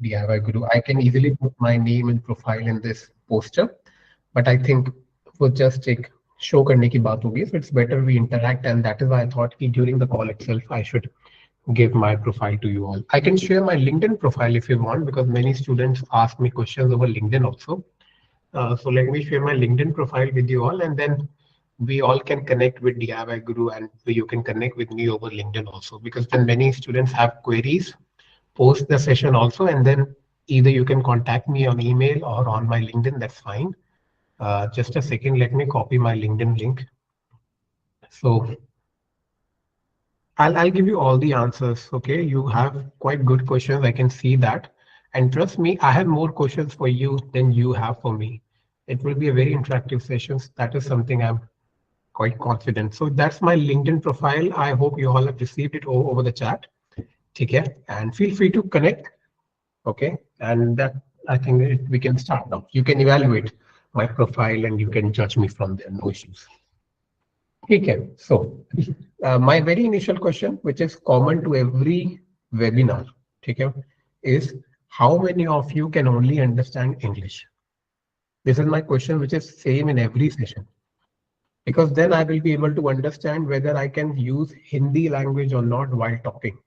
DIY Guru. I can easily put my name and profile in this poster, but I think वो just एक show करने की बात होगी, so it's better we interact, and that is why I thought कि during the call itself I should give my profile to you all. I can share my LinkedIn profile if you want, because many students ask me questions over LinkedIn also. So let me share my LinkedIn profile with you all, and then we all can connect with DIY Guru, and you can connect with me over LinkedIn also, because then many students have queries post the session also, and then either you can contact me on email or on my LinkedIn, that's fine. Just a second, let me copy my LinkedIn link. So I'll give you all the answers. Okay, you have quite good questions. I can see that. And trust me, I have more questions for you than you have for me. It will be a very interactive session. That is something I'm quite confident. So that's my LinkedIn profile. I hope you all have received it over the chat. Okay, and feel free to connect. Okay, and that I think we can start now. You can evaluate my profile and you can judge me from there. No issues. Okay, so my very initial question, which is common to every webinar, okay, is how many of you can only understand English? This is my question, which is same in every session, because then I will be able to understand whether I can use Hindi language or not while talking.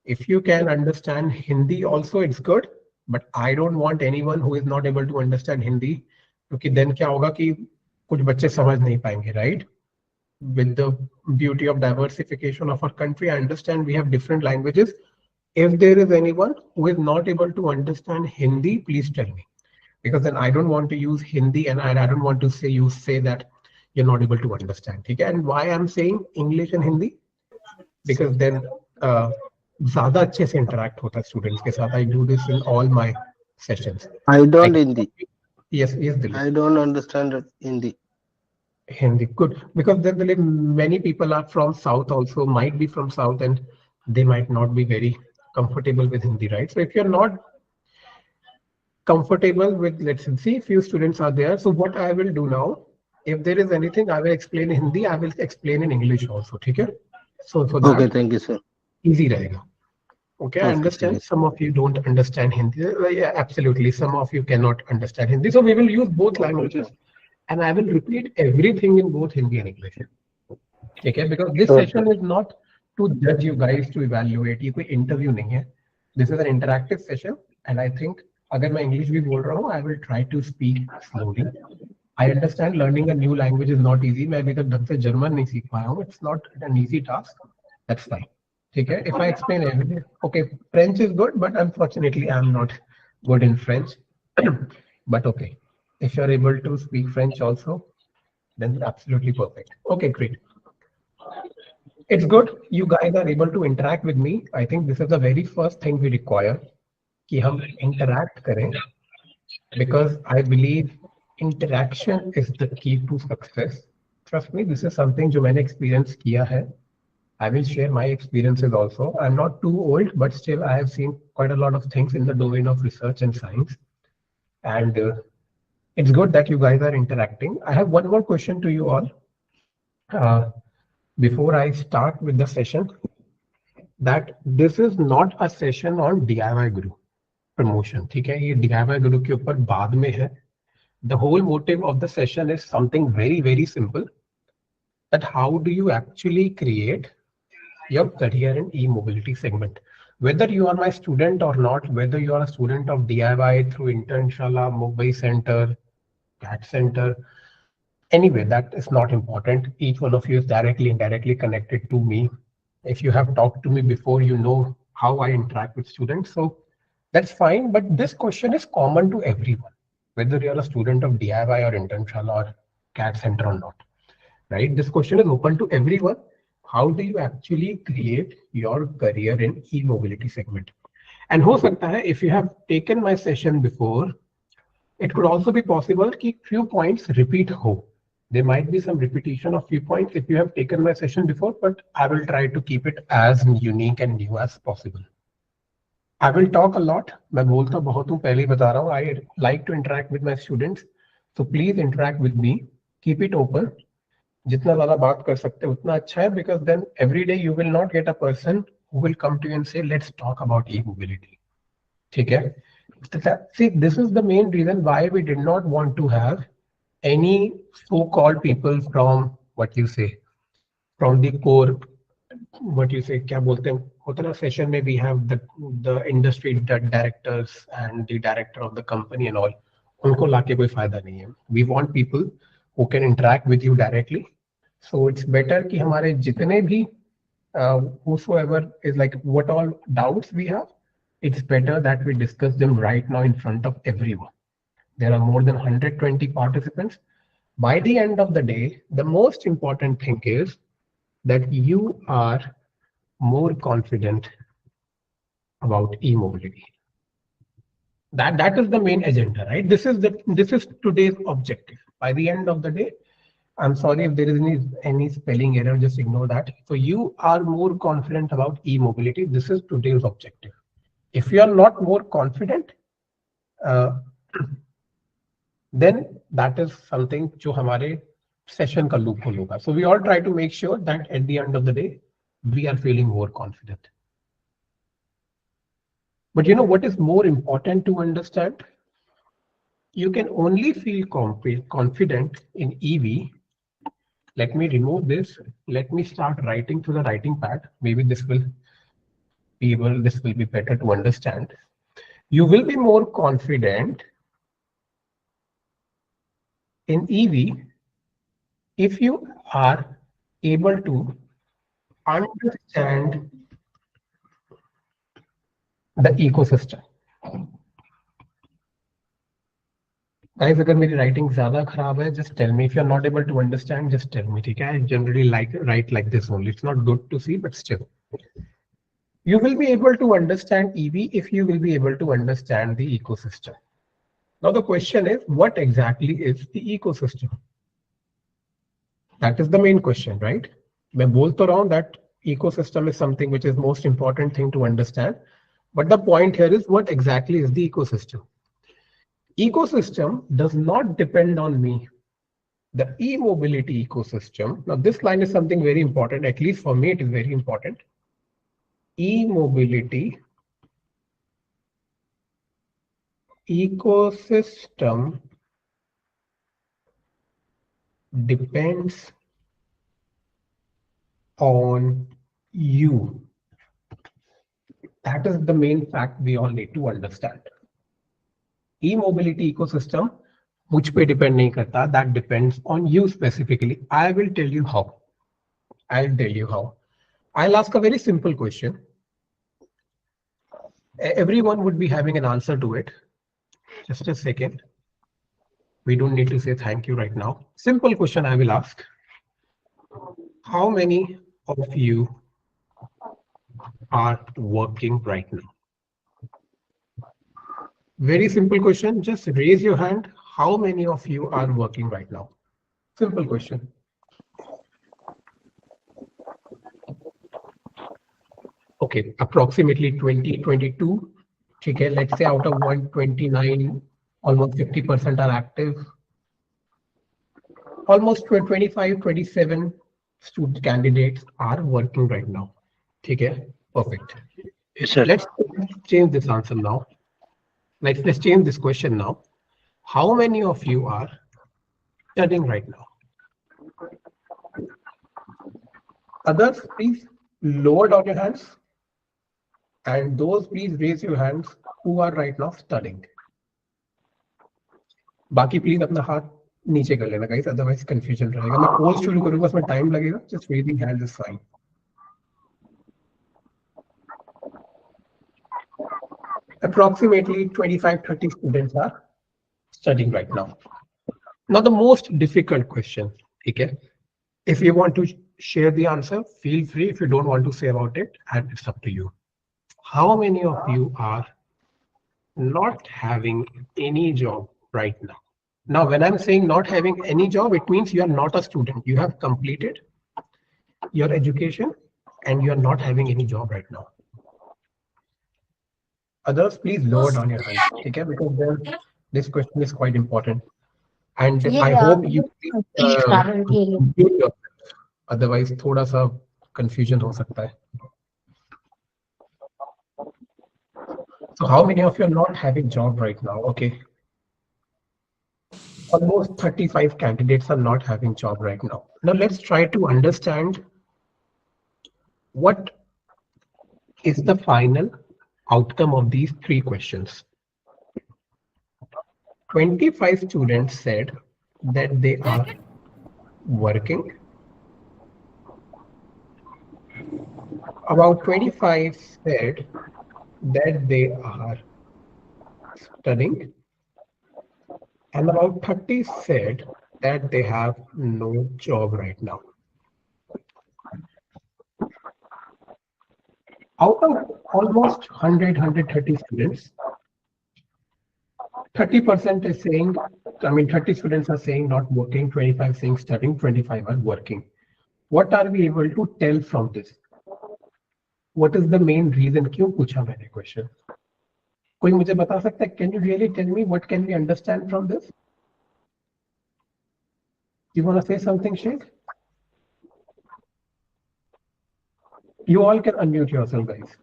If you can understand Hindi also, it's good, but I don't want anyone who is not able to understand Hindi, because then क्या होगा कि कुछ बच्चे समझ नहीं पाएंगे, right? With the beauty of diversification of our country, I understand we have different languages. If there is anyone who is not able to understand Hindi, please tell me, because then I don't want to use Hindi, and I don't want to say you say that you're not able to understand. Okay? And why I'm saying English and Hindi, because then ज़्यादा अच्छे से interact होता है students के साथ. I do this in all my sessions. I don't Hindi. Yes, Dilip. I don't understand Hindi. Hindi, good, because there many people are from South also, might be from South, and they might not be very comfortable with Hindi, right? So if you're not comfortable with, let's see, few students are there. So what I will do now, if there is anything, I will explain in Hindi, I will explain in English also, okay? So that okay, thank you, sir. Easy rahega. Okay, I understand some of you don't understand Hindi. Yeah, absolutely, some of you cannot understand Hindi. So we will use both languages. And I will repeat everything in both Hindi and English. Okay, because this session is not to judge you guys, to evaluate. ये कोई interview नहीं है. This is an interactive session, and I think अगर मैं English भी बोल रहा हूँ, I will try to speak slowly. I understand learning a new language is not easy. मैं अभी तक ढंग से German नहीं सीख पाया हूँ. It's not an easy task. That's fine. ठीक है. If I explain everything, okay, French is good, but unfortunately I'm not good in French. But okay. If you're able to speak French also, then absolutely perfect. Okay, great. It's good you guys are able to interact with me. I think this is the very first thing we require, कि हम interact करें, because I believe interaction is the key to success. Trust me, this is something जो मैंने experience किया है. I will share my experiences also. I'm not too old, but still I have seen quite a lot of things in the domain of research and science. And it's good that you guys are interacting. I have one more question to you all. Before I start with the session, that this is not a session on DIY Guru promotion. ठीक है, ये DIY Guru के ऊपर बाद में है. The whole motive of the session is something very, very simple. That how do you actually create your career in e-mobility segment? Whether you are my student or not, whether you are a student of DIY through Internshala, Mumbai Center, CAT Center, anyway, that is not important. Each one of you is directly, indirectly connected to me. If you have talked to me before, you know how I interact with students. So that's fine. But this question is common to everyone, whether you're a student of DIY or Internshala or CAT Center or not, right? This question is open to everyone. How do you actually create your career in e-mobility segment? And ho sakta hai, if you have taken my session before, it could also be possible that few points repeat ho. There might be some repetition of few points if you have taken my session before, but I will try to keep it as unique and new as possible. I will talk a lot. मैं बोलता बहुत हूँ, पहले ही बता रहा हूँ. I like to interact with my students. So please interact with me. Keep it open. जितना ज़्यादा बात कर सकते उतना अच्छा है, because then every day you will not get a person who will come to you and say, let's talk about e-mobility. ठीक है. See, this is the main reason why we did not want to have any so-called people from what you say, from the core, what you say, क्या बोलते हैं, होता है ना session में we have the industry directors and the director of the company and all. उनको लाके कोई फायदा नहीं है. We want people who can interact with you directly. So it's better कि हमारे जितने भी whosoever is like what all doubts we have, it's better that we discuss them right now in front of everyone. There are more than 120 participants. By the end of the day, the most important thing is that you are more confident about e-mobility. That is the main agenda, right? This is today's objective. By the end of the day, I'm sorry if there is any spelling error, just ignore that. So you are more confident about e-mobility. This is today's objective. If you are not more confident, then that is something जो हमारे session का loophole होगा. So we all try to make sure that at the end of the day, we are feeling more confident. But you know what is more important to understand? You can only feel confident in EV. Let me remove this. Let me start writing to the writing pad. Maybe this will be better to understand. You will be more confident in EV if you are able to understand the ecosystem. Guys, अगर मेरी writing ज़्यादा खराब है, just tell me. If you're not able to understand, just tell me. ठीक है? I generally write like this only. It's not good to see, but still. You will be able to understand EV if you will be able to understand the ecosystem. Now the question is, what exactly is the ecosystem? That is the main question, right? मैं बोल तो रहा हूँ that ecosystem is something which is most important thing to understand. But the point here is, what exactly is the ecosystem? Ecosystem does not depend on me. The e-mobility ecosystem. Now this line is something very important. At least for me, it is very important. E-mobility ecosystem depends on you. That is the main fact we all need to understand. E-mobility ecosystem मुझ पे depend नहीं करता. That depends on you specifically. I will tell you how. I'll tell you how. I'll ask a very simple question. Everyone would be having an answer to it. Just a second. We don't need to say thank you right now. Simple question I will ask. How many of you are working right now? Very simple question. Just raise your hand. How many of you are working right now? Simple question. Okay, approximately 20, 22. Okay, let's say out of 129, almost 50% are active. Almost 25, 27 student candidates are working right now. Okay, perfect. Yes, sir. Let's change this answer now. Let's change this question now. How many of you are studying right now? Others, please lower down your hands. And those, please raise your hands who are right now studying. बाकी please अपना हाथ नीचे कर लेना guys, otherwise confusion रहेगा. मैं पोल शुरू करूंगा, उसमें टाइम लगेगा. Just raising hands is fine. Approximately 25-30 students are studying right now. Now the most difficult question, okay? If you want to share the answer, feel free. If you don't want to say about it, and it's up to you. How many of you are not having any job right now? Now, when I'm saying not having any job, it means you are not a student. You have completed your education and you are not having any job right now. Others, please lower down your hands, okay? Because then this question is quite important. And I hope you mute yourself. Otherwise, थोड़ा सा confusion हो सकता है. So So how many of you are not having job right now? Okay. Almost 35 candidates are not having job right now. Now let's try to understand what is the final outcome of these three questions. 25 students said that they are working. About 25 said that they are studying. And about 30 said that they have no job right now. Out of almost 100, 130 students, 30% is saying, 30 students are saying not working, 25 saying studying, 25 are working. What are we able to tell from this? What is the main reason? क्यों पूछा मैंने question? कोई मुझे बता सकता है? Can you really tell me what can we understand from this? You want to say something, Sheikh? You all can unmute yourself, guys.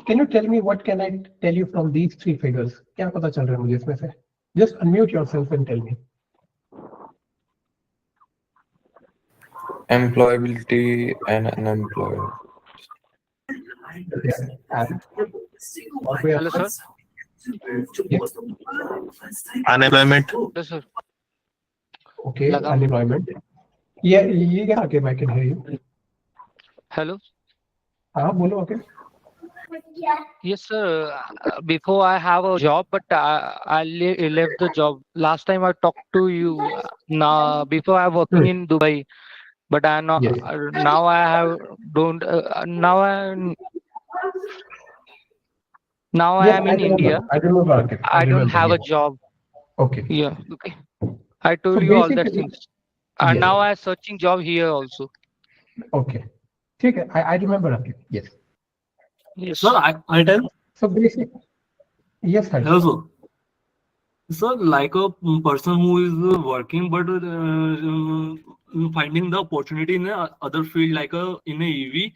Can you tell me what can I tell you from these three figures? क्या पता चल रहा है मुझे इसमें से? Just unmute yourself and tell me. Employability and unemployment. And Hello, sir. Unemployment. Hello, sir. okay, Lagam. unemployment. Yeah, okay, I can hear you. Hello. हाँ बोलो okay. Yes, sir. Before I have a job, but I left the job. Last time I talked to you. Now, before I working in Dubai, but I not Yes. now I have don't now I Yes, am in India. I remember. Okay. I don't remember, have a yes. job. Okay. Yeah. Okay. I told So you all that basically, things. And yes. now I searching job here also. Okay. ठीक है. I remember. Okay. Yes. Yes. Sir, I tell. So basically, yes, sir. Hello, sir. Sir, like a person who is working but finding the opportunity in a other field, like in a EV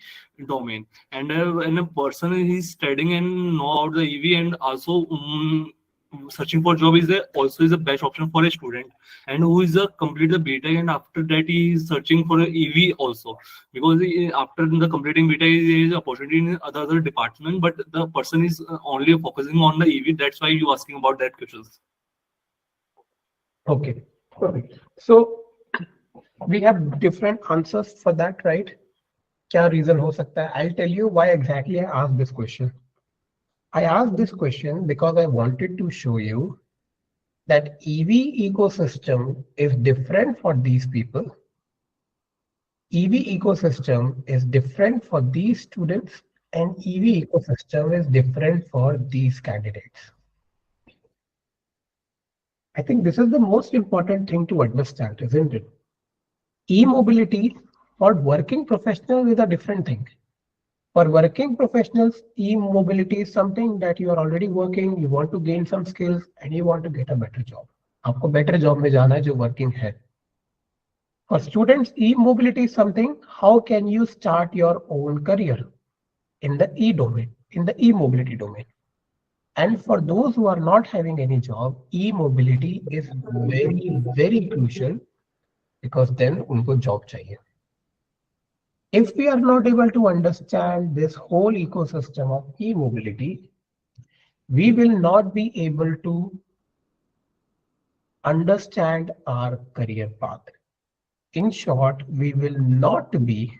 domain, and a person is studying and know about the EV and also searching for job also is the best option for a student, and who is complete the BTech, and after that he is searching for a EV also, because after the completing BTech there is opportunity in other department, but the person is only focusing on the EV. That's why you asking about that questions. Okay. Perfect. So we have different answers for that, right? क्या reason हो सकता है? I'll tell you why exactly I asked this question. I asked this question because I wanted to show you that EV ecosystem is different for these people. EV ecosystem is different for these students, and EV ecosystem is different for these candidates. I think this is the most important thing to understand, isn't it? E-mobility for working professionals is a different thing. For working professionals, e-mobility is something that you are already working, you want to gain some skills, and you want to get a better job. आपको better job में जाना है जो working है. For students, e-mobility is something, how can you start your own career in the e-domain, in the e-mobility domain. And for those who are not having any job, e-mobility is very, very crucial, because then उनको job चाहिए. If we are not able to understand this whole ecosystem of e-mobility, we will not be able to understand our career path. In short, we will not be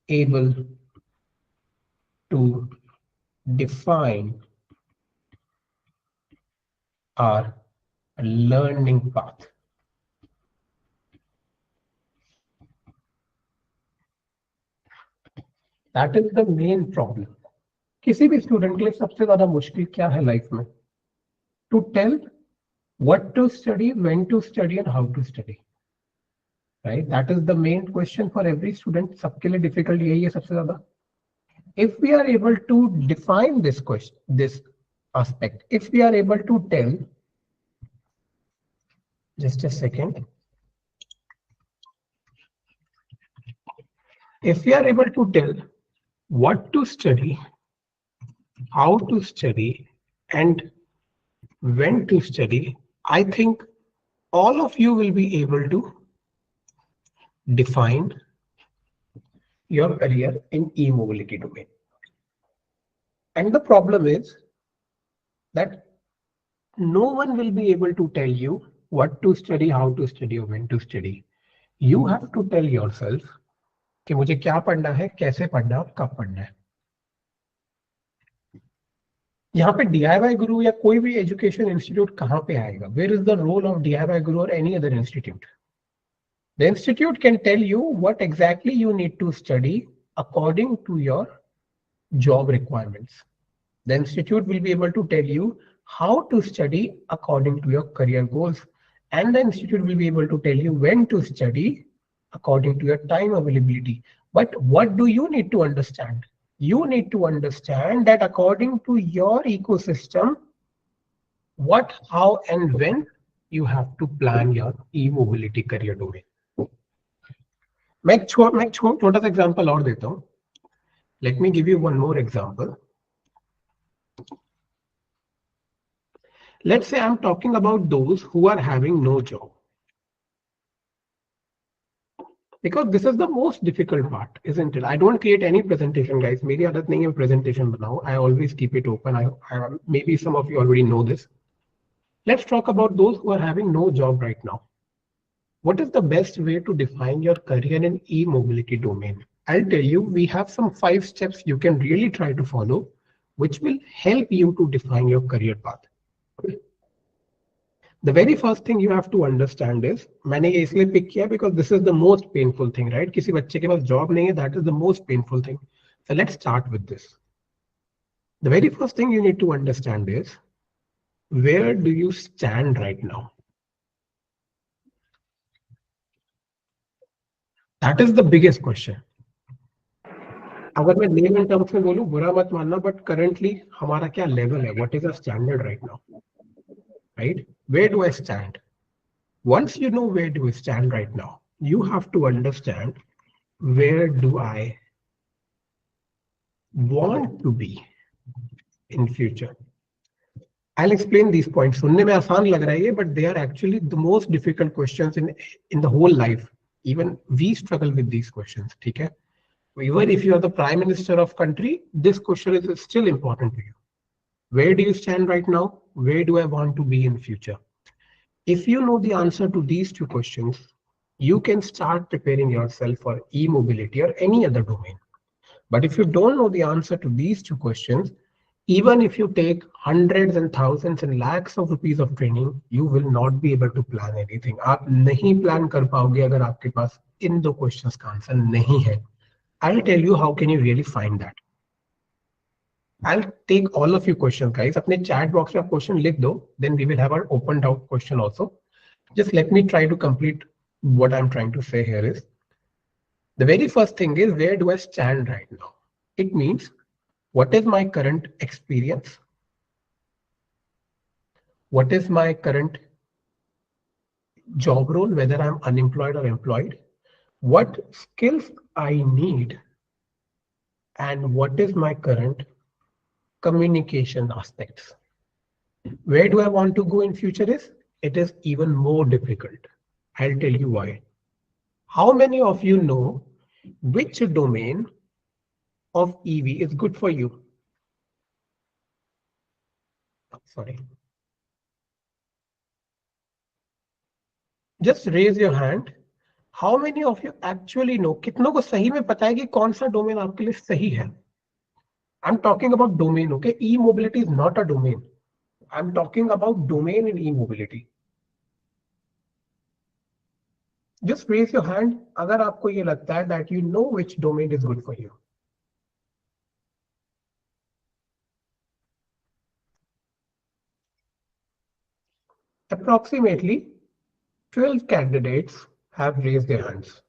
able to define our learning path. That is the main problem. किसी भी student के लिए सबसे ज्यादा मुश्किल क्या है life में? To tell what to study, when to study, and how to study. Right? That is the main question for every student. सबके लिए difficult यही है सबसे ज्यादा. If we are able to define this question, this aspect, if we are able to tell, just a second. If we are able to tell what to study, how to study and when to study, I think all of you will be able to define your career in e-mobility domain. And the problem is that no one will be able to tell you what to study, how to study, or when to study. You have to tell yourself कि मुझे क्या पढ़ना है, कैसे पढ़ना है और कब पढ़ना है. यहाँ पे DIY गुरु या कोई भी एजुकेशन इंस्टीट्यूट कहाँ पे आएगा? Where is the role of DIY guru or any other institute? The institute can tell you what exactly you need to study according to your job requirements. The institute will be able to tell you how to study according to your career goals, and the institute will be able to tell you when to study according to your time availability. But what do you need to understand? You need to understand that according to your ecosystem, what, how, and when you have to plan your e-mobility career domain. मैं एक छोटा सा example और देता हूं. Let me give you one more example. Let's say I'm talking about those who are having no job. Because this is the most difficult part, isn't it? I don't create any presentation, guys. मेरी आदत नहीं है presentation बनाओ. I always keep it open. Maybe some of you already know this. Let's talk about those who are having no job right now. What is the best way to define your career in e-mobility domain? I'll tell you, we have some 5 steps you can really try to follow, which will help you to define your career path. The very first thing you have to understand is, मैंने ये इसलिए pick किया because this is the most painful thing, right? किसी बच्चे के पास job नहीं है, that is the most painful thing. So let's start with this. The very first thing you need to understand is, where do you stand right now? That is the biggest question. अगर मैं name and terms में बोलूं, बुरा मत मानना, but currently हमारा क्या level है? What is our standard right now? Right? Where do I stand? Once you know where do I stand right now, you have to understand where do I want to be in future. I'll explain these points. सुनने में आसान लग रहा है ये, but they are actually the most difficult questions in the whole life. Even we struggle with these questions. ठीक है? Even if you are the prime minister of country, this question is still important to you. Where do you stand right now? Where do I want to be in future? If you know the answer to these 2 questions, you can start preparing yourself for e-mobility or any other domain. But if you don't know the answer to these 2 questions, even if you take hundreds and thousands and lakhs of rupees of training, you will not be able to plan anything. आप नहीं plan कर पाओगे अगर आपके पास इन 2 questions का answer नहीं है. I'll tell you how can you really find that. I'll take all of your questions, guys. अपने chat box में आप question लिख दो. Then we will have our open doubt question also. Just let me try to complete what I'm trying to say here is. The very first thing is, where do I stand right now? It means, what is my current experience? What is my current job role, whether I'm unemployed or employed? What skills I need? And what is my current communication aspects? Where do I want to go in future is, it is even more difficult. I'll tell you why. How many of you know which domain of EV is good for you? Sorry. Just raise your hand. How many of you actually know? कितनों को सही में पता है कि कौन सा domain आपके लिए सही है? I'm talking about domain, okay? E-mobility is not a domain. I'm talking about domain in e-mobility. Just raise your hand अगर आपको ये लगता है that you know which domain is good for you. Approximately 12 candidates have raised their hands.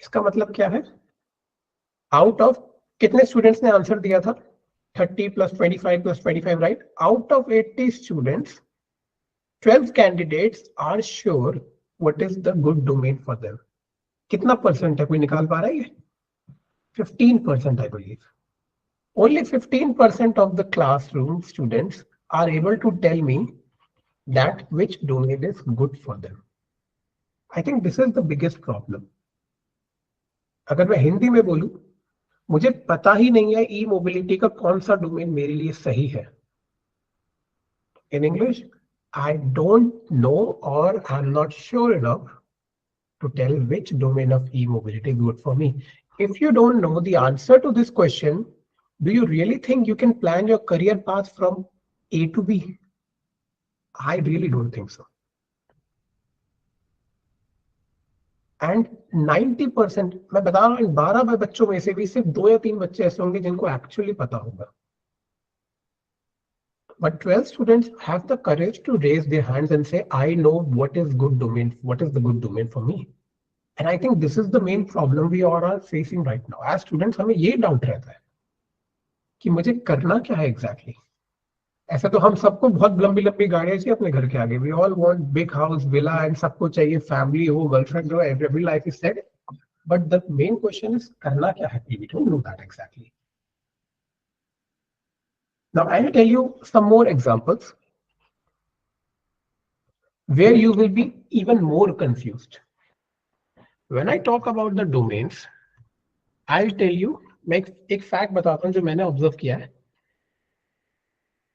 इसका मतलब क्या है? Out of कितने students ने आंसर दिया था? 30 plus 25 plus 25, right? Out of 80 students, 12 candidates are sure what is the good domain for them. कितना percent है? कोई निकाल पा रहा है ये? 15%, I believe. Only 15% of the classroom students are able to tell me that which domain is good for them. I think this is the biggest problem. अगर मैं हिंदी में बोलूं, मुझे पता ही नहीं है ई मोबिलिटी का कौन सा डोमेन मेरे लिए सही है. In English, I don't know or I'm not sure enough to tell which domain of e-mobility is good for me. If you don't know the answer to this question, do you really think you can plan your career path from A to B? I really don't think so. And 90%, मैं बता रहा हूँ, इन 12 बच्चों में से भी सिर्फ 2 या 3 बच्चे ऐसे होंगे जिनको एक्चुअली पता होगा. But 12 students have the courage to raise their hands and say, I know what is good domain, what is the good domain for me. And I think this is the main problem we all are facing right now. As students, हमें ये doubt रहता है कि मुझे करना क्या है exactly. ऐसा तो हम सबको बहुत लंबी लंबी गाड़ियां चाहिए अपने घर के आगे. We all want big house, villa, and सबको चाहिए family हो, girlfriend हो, every life is said. But the main question is करना क्या है? We don't know that exactly. Now I'll tell you some more examples where you will be even more confused. When I talk about the domains, I'll tell you, मैं एक fact बताता हूँ जो मैंने observe किया है.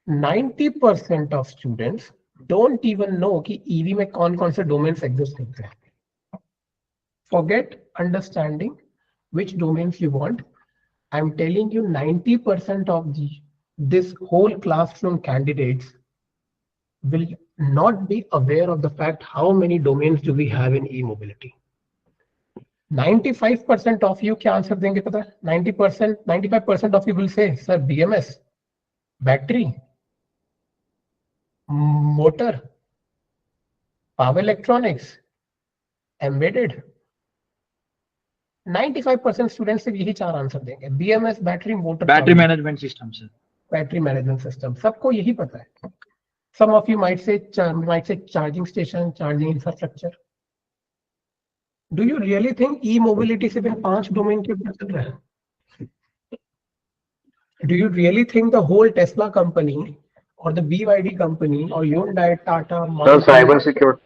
90% of students don't even know कि EV में कौन-कौन से domains exist करते हैं. Forget understanding which domains you want. I'm telling you, 90% of this whole classroom candidates will not be aware of the fact how many domains do we have in e-mobility. 95% of you क्या answer देंगे पता है? 90%, 95% of you will say, sir, BMS, battery, motor, power electronics, embedded. 95% students सिर्फ यही 4 answer देंगे. BMS, battery, motor, battery management system से. Battery management system, सबको यही पता है. Some of you might say charging station, charging infrastructure. Do you really think e-mobility सिर्फ 5 domain के ऊपर चल रहा है? Do you really think the whole Tesla company or the BYD company or Hyundai, Tata, cyber security.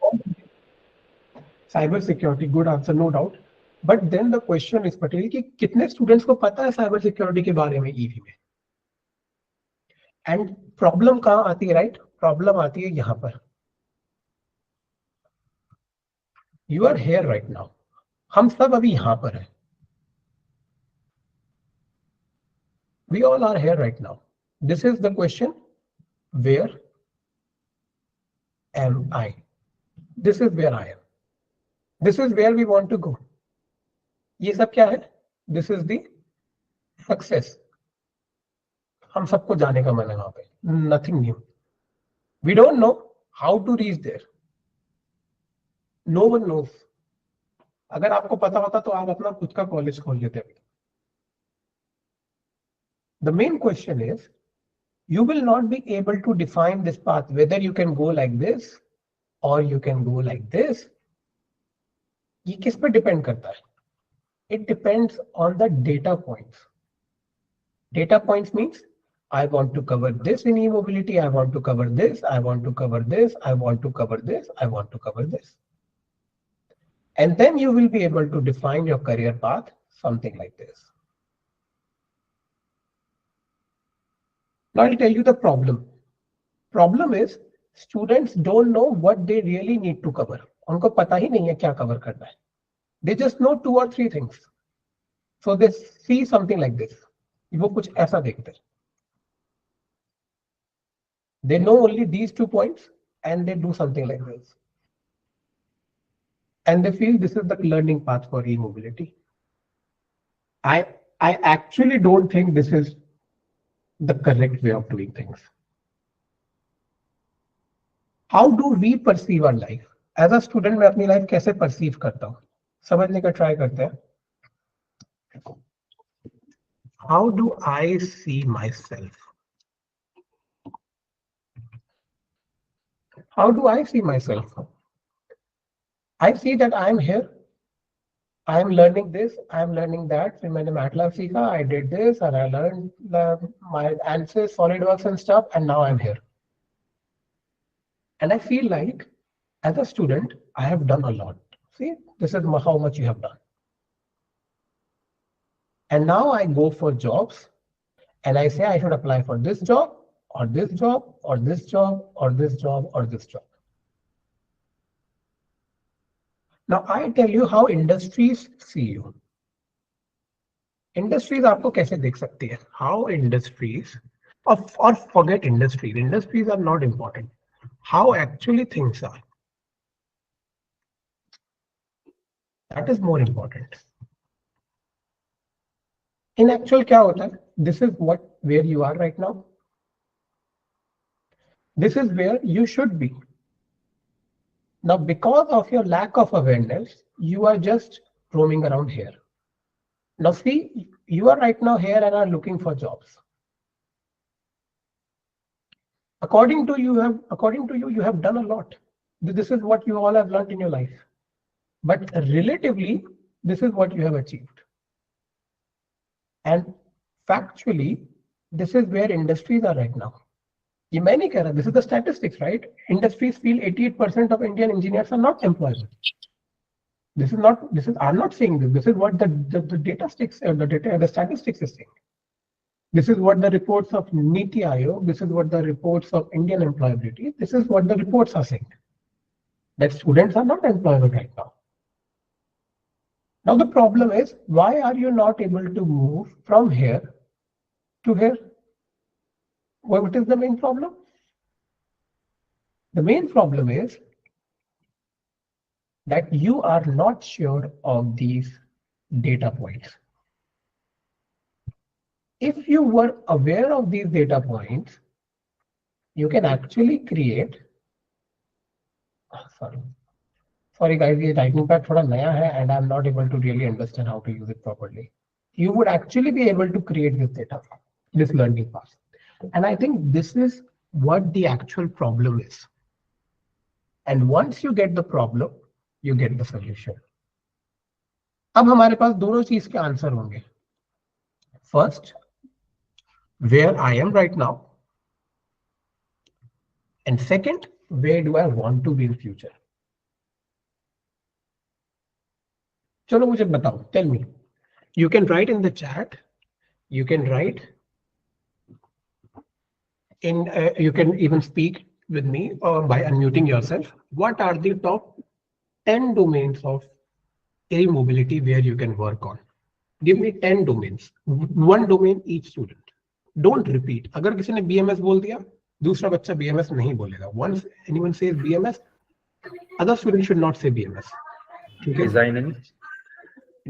Cyber security, good answer, no doubt. But then the question is, Patel, कि कितने students को पता है cyber security के बारे में EV में? And problem कहाँ आती है, right? Problem आती है यहाँ पर. You are here right now. हम सब अभी यहाँ पर हैं. We all are here right now. This is the question. Where am I? This is where I am. This is where we want to go. ये सब क्या है? This is the success. हम सबको जाने का मन है वहां पे. Nothing new. We don't know how to reach there. No one knows. अगर आपको पता होता तो आप अपना खुद का कॉलेज खोल लेते अभी. The main question is, you will not be able to define this path, whether you can go like this or you can go like this. ये किस पे डिपेंड करता है? It depends on the data points. Data points means I want to cover this in e-mobility, I want to cover this, I want to cover this, I want to cover this, I want to cover this. And then you will be able to define your career path, something like this. Now I'll tell you the problem. Problem is students don't know what they really need to cover. उनको पता ही नहीं है क्या cover करना है. They just know 2 or 3 things. So they see something like this. वो कुछ ऐसा देखते हैं. They know only these 2 points and they do something like this. And they feel this is the learning path for e-mobility. I actually don't think this is the correct way of doing things. How do we perceive our life? As a student, मैं अपनी life कैसे perceive करता हूँ? समझने का try करते हैं. How do I see myself? How do I see myself? I see that I am here. I am learning this, I am learning that. फिर मैंने MATLAB सीखा, I did this, and I learned my ANSYS, SolidWorks and stuff, and now I'm here. And I feel like, as a student, I have done a lot. See, this is how much you have done. And now I go for jobs, and I say I should apply for this job, or this job, or this job, or this job, or this job. Now I tell you how industries see you. Industries आपको कैसे देख सकती है? How industries, or forget industries. Industries are not important. How actually things are. That is more important. In actual क्या होता है? This is where you are right now. This is where you should be. Now, because of your lack of awareness, you are just roaming around here. Now see, you are right now here and are looking for jobs. According to you, you have done a lot. This is what you all have learned in your life. But relatively, this is what you have achieved. And factually, this is where industries are right now. ये मैं नहीं कह रहा, this is the statistics, right? Industries feel 88% of Indian engineers are not employable. I'm not saying this. This is what the statistics is saying. This is what the reports of NITI Aayog, this is what the reports of Indian employability, this is what the reports are saying. That students are not employable right now. Now the problem is, why are you not able to move from here to here? What is the main problem? The main problem is that you are not sure of these data points. If you were aware of these data points, you can actually create, sorry guys, ये writing pad थोड़ा नया है and I'm not able to really understand how to use it properly. You would actually be able to create this data, this learning path. And I think this is what the actual problem is. And once you get the problem, you get the solution. अब हमारे पास दोनों चीज के answer होंगे. First, where I am right now. And second, where do I want to be in future? चलो मुझे बताओ, tell me. You can write in the chat. You can write in, you can even speak with me by unmuting yourself. What are the top 10 domains of e-mobility where you can work on? Give me 10 domains. One domain each student. Don't repeat. अगर किसी ने BMS बोल दिया, दूसरा बच्चा BMS नहीं बोलेगा. Once anyone says BMS, other students should not say BMS. Okay?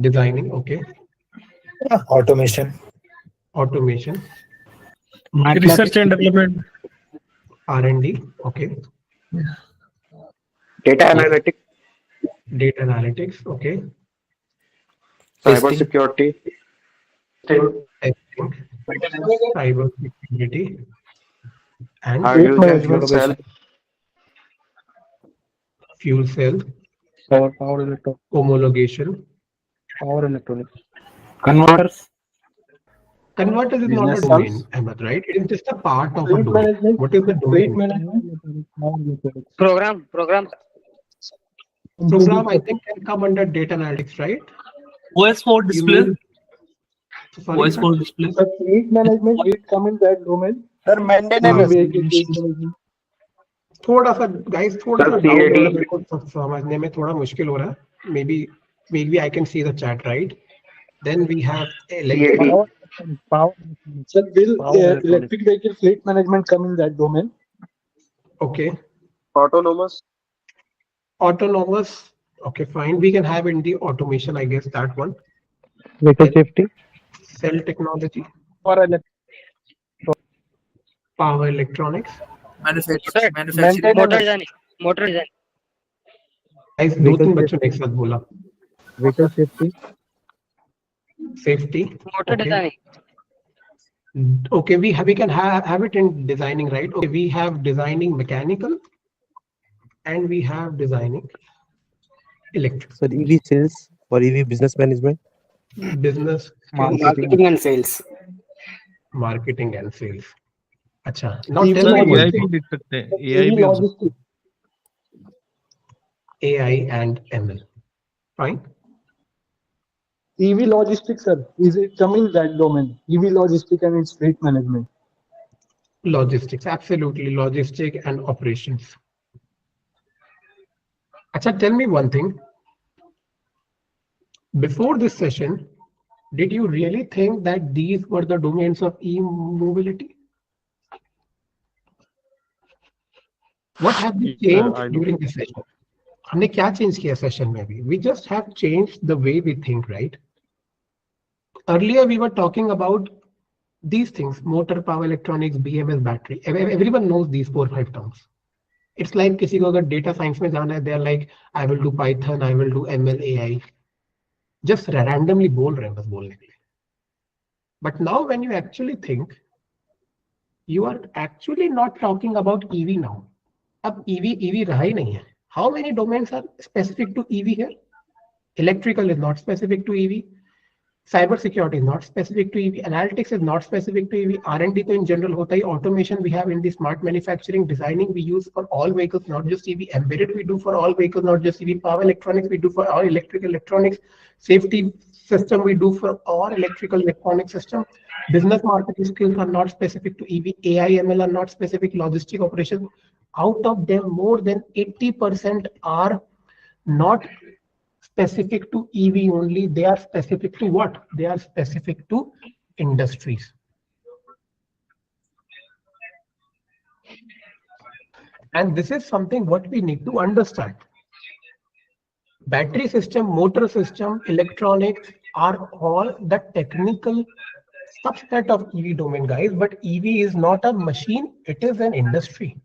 Designing, okay. Automation. Research and development. R&D, okay. Data analytics, Okay. cyber security, Cyber security, and how to use a fuel cell, fuel cell, Power electron. homologation. Power electronics. Converters. Converters is not a Business domain, Ahmed, right? It is just a part of a domain. What is the domain? Program. Program, I think, can come under data analytics, right? OS for You display. mean- Sorry, OS sir? for display. Fleet management will come in that domain. Sir, maintenance. थोड़ा सा guys, थोड़ा सा Sir, doubt CAD. है, मेरे को समझने में थोड़ा मुश्किल हो रहा है. Maybe I can see the chat, right? Then we have CAD. Power. Sir, will electric vehicle fleet management come in that domain? Okay. Autonomous, Autonomous. Okay, fine. We can have in the automation, I guess, that one. Vehicle safety. Cell technology, Or power electronics. manufacturing. Motor design. Guys, दो तीन बच्चों ने एक साथ बोला. Vehicle safety. Safety. Motor Okay. designing. Okay, we can have it in designing, right? Okay, we have designing mechanical, and we have designing electric. So EV cells. For EV business management. Business skills, Marketing and sales. marketing and sales. अच्छा, now EV tell me one AI thing. भी लिख सकते हैं, AI EV भी हो सकता logistics. AI and ML. Fine. EV logistics, sir. Is it coming that domain? EV logistics and its fleet management. Logistics, absolutely. Logistic and operations. Acha, tell me one thing. Before this session, did you really think that these were the domains of e-mobility? What have we है। changed I know. during this session? हमने क्या change किया session में भी? We just have changed the way we think, right? Earlier we were talking about these things: motor, power electronics, BMS, battery. Everyone knows these 4-5 terms. It's like किसी को अगर data science में जाना है, they are like, I will do Python, I will do ML, AI. Just randomly बोल रहे हैं बस बोलने के लिए. But now when you actually think, you are actually not talking about EV now. अब EV रहा ही नहीं है. How many domains are specific to EV here? Electrical is not specific to EV. Cyber security is not specific to EV. Analytics is not specific to EV. R&D तो in general होता ही. Automation we have in the smart manufacturing. Designing we use for all vehicles, not just EV. Embedded we do for all vehicles, not just EV. Power electronics we do for all electrical electronics. Safety system we do for all electrical electronic system. Business marketing skills are not specific to EV. AI, ML are not specific. Logistic operations. Out of them, more than 80% are not specific to EV only. They are specific to what? They are specific to industries. And this is something what we need to understand. Battery system, motor system, electronics are all the technical subset of EV domain, guys. But EV is not a machine, it is an industry.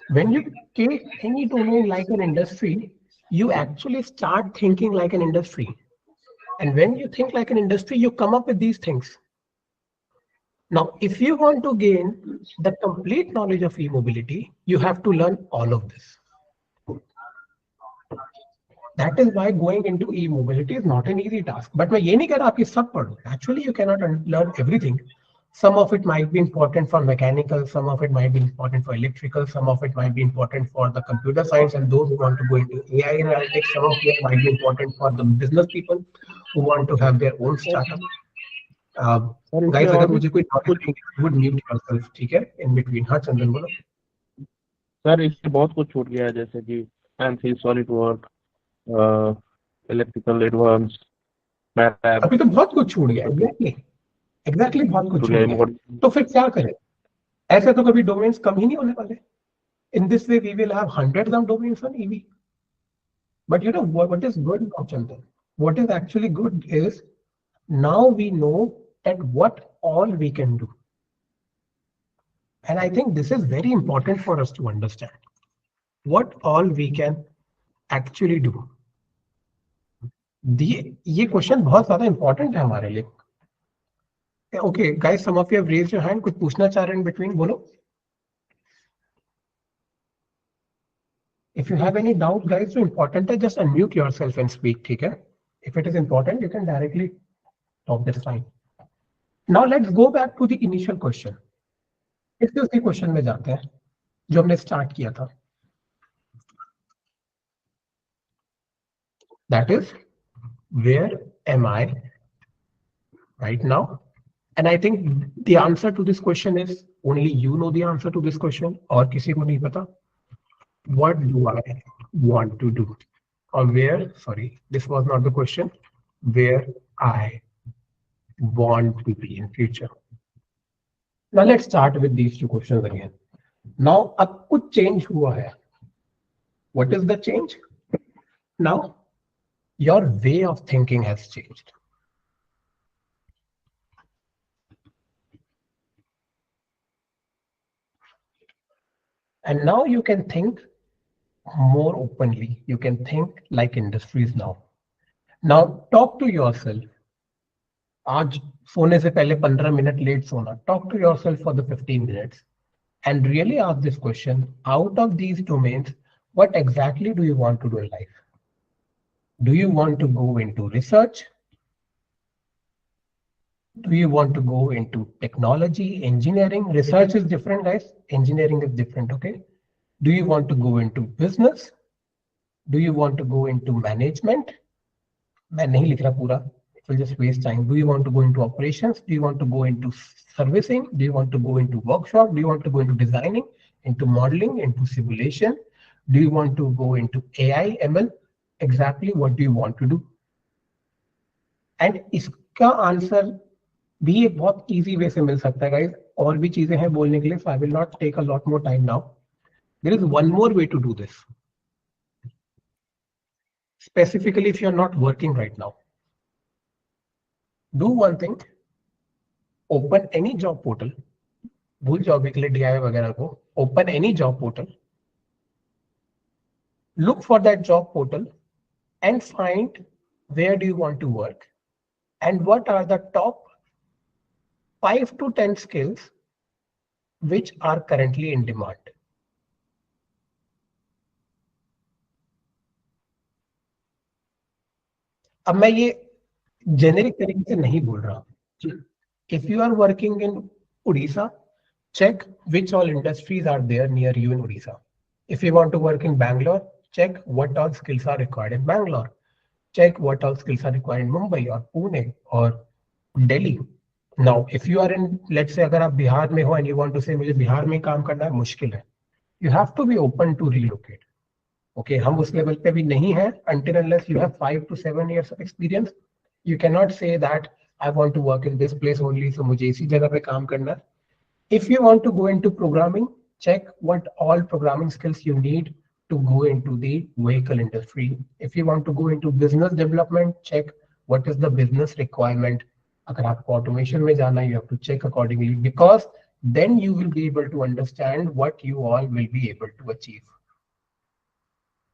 When you take any domain like an industry, you actually start thinking like an industry. And when you think like an industry, you come up with these things. Now, if you want to gain the complete knowledge of e-mobility, you have to learn all of this. That is why going into e-mobility is not an easy task. But मैं ये नहीं कह रहा आप ये सब पढ़ो. Actually, you cannot learn everything. Some of it might be important for mechanical, some of it might be important for electrical, some of it might be important for the computer science and those who want to go into AI analytics, some of it might be important for the business people who want to have their own startup. Guys, अगर मुझे कोई topic would mute yourself, ठीक है? In between, हाँ चंदन बोलो. Sir इससे बहुत कुछ छूट गया है, जैसे कि एमसी, सॉलिडवर्क, इलेक्ट्रिकल एडवांस, मैथलैब. अभी तो बहुत कुछ छूट गया. एग्जैक्टली बहुत कुछ छूट गया. तो फिर क्या करें? ऐसे तो कभी डोमेन्स कम ही नहीं होने वाले. In this way, we will have hundreds of domains on EV. But you know what is good now, Chandan? What is actually good is now we know at what all we can do. And I think this is very important for us to understand. What all we can actually do. ये question बहुत ज्यादा important है हमारे लिए. Okay, guys, some of you have raised your hand. कुछ पूछना चाह रहे हैं in between, बोलो. If you have any doubt, guys, so important है, just unmute yourself and speak, ठीक है? If it is important, you can directly talk this time. Now let's go back to the initial question. इससे उसी question में जाते हैं जो हमने स्टार्ट किया था. That is, where am I right now? And I think the answer to this question is only you know the answer to this question. और किसी को नहीं पता. What do I want to do? Or where, sorry, this was not the question. Where I want to be in future. Now let's start with these two questions again. Now अब कुछ change हुआ है. What is the change? Now your way of thinking has changed. And now you can think more openly. You can think like industries now. Now talk to yourself. आज सोने से पहले 15 minute late सोना. Talk to yourself for the 15 minutes and really ask this question. Out of these domains, what exactly do you want to do in life? Do you want to go into research? Do you want to go into technology, engineering? Research is different, guys. Engineering is different, okay? Do you want to go into business? Do you want to go into management? मैं नहीं लिख रहा पूरा. It will just waste time. Do you want to go into operations? Do you want to go into servicing? Do you want to go into workshop? Do you want to go into designing, into modeling, into simulation? Do you want to go into AI, ML? Exactly what do you want to do? And इसका answer भी एक बहुत easy way से मिल सकता है guys. और भी चीजें हैं बोलने के लिए, so I will not take a lot more time now. There is one more way to do this. Specifically, if you're not working right now, do one thing. Open any job portal. भूल जाओ के लिए DIY वगैरह को. Open any job portal. Look for that job portal and find where do you want to work and what are the top 5 to 10 skills which are currently in demand. अब मैं ये generic तरीके से नहीं बोल रहा. If you are working in Odisha, check which all industries are there near you in Odisha. If you want to work in Bangalore, check what all skills are required in Bangalore. Check what all skills are required in Mumbai or Pune or Delhi. Now, if you are in, let's say, अगर आप बिहार में हो and you want to say मुझे बिहार में काम करना है, मुश्किल है. You have to be open to relocate. Okay, हम उस लेवल पे भी नहीं है. Until unless you have 5 to 7 years of experience, you cannot say that I want to work in this place only, so मुझे इसी जगह पे काम करना है. If you want to go into programming, check what all programming skills you need to go into the vehicle industry. If you want to go into business development, check what is the business requirement. अगर आपको automation में जाना है, you have to check accordingly, because then you will be able to understand what you all will be able to achieve.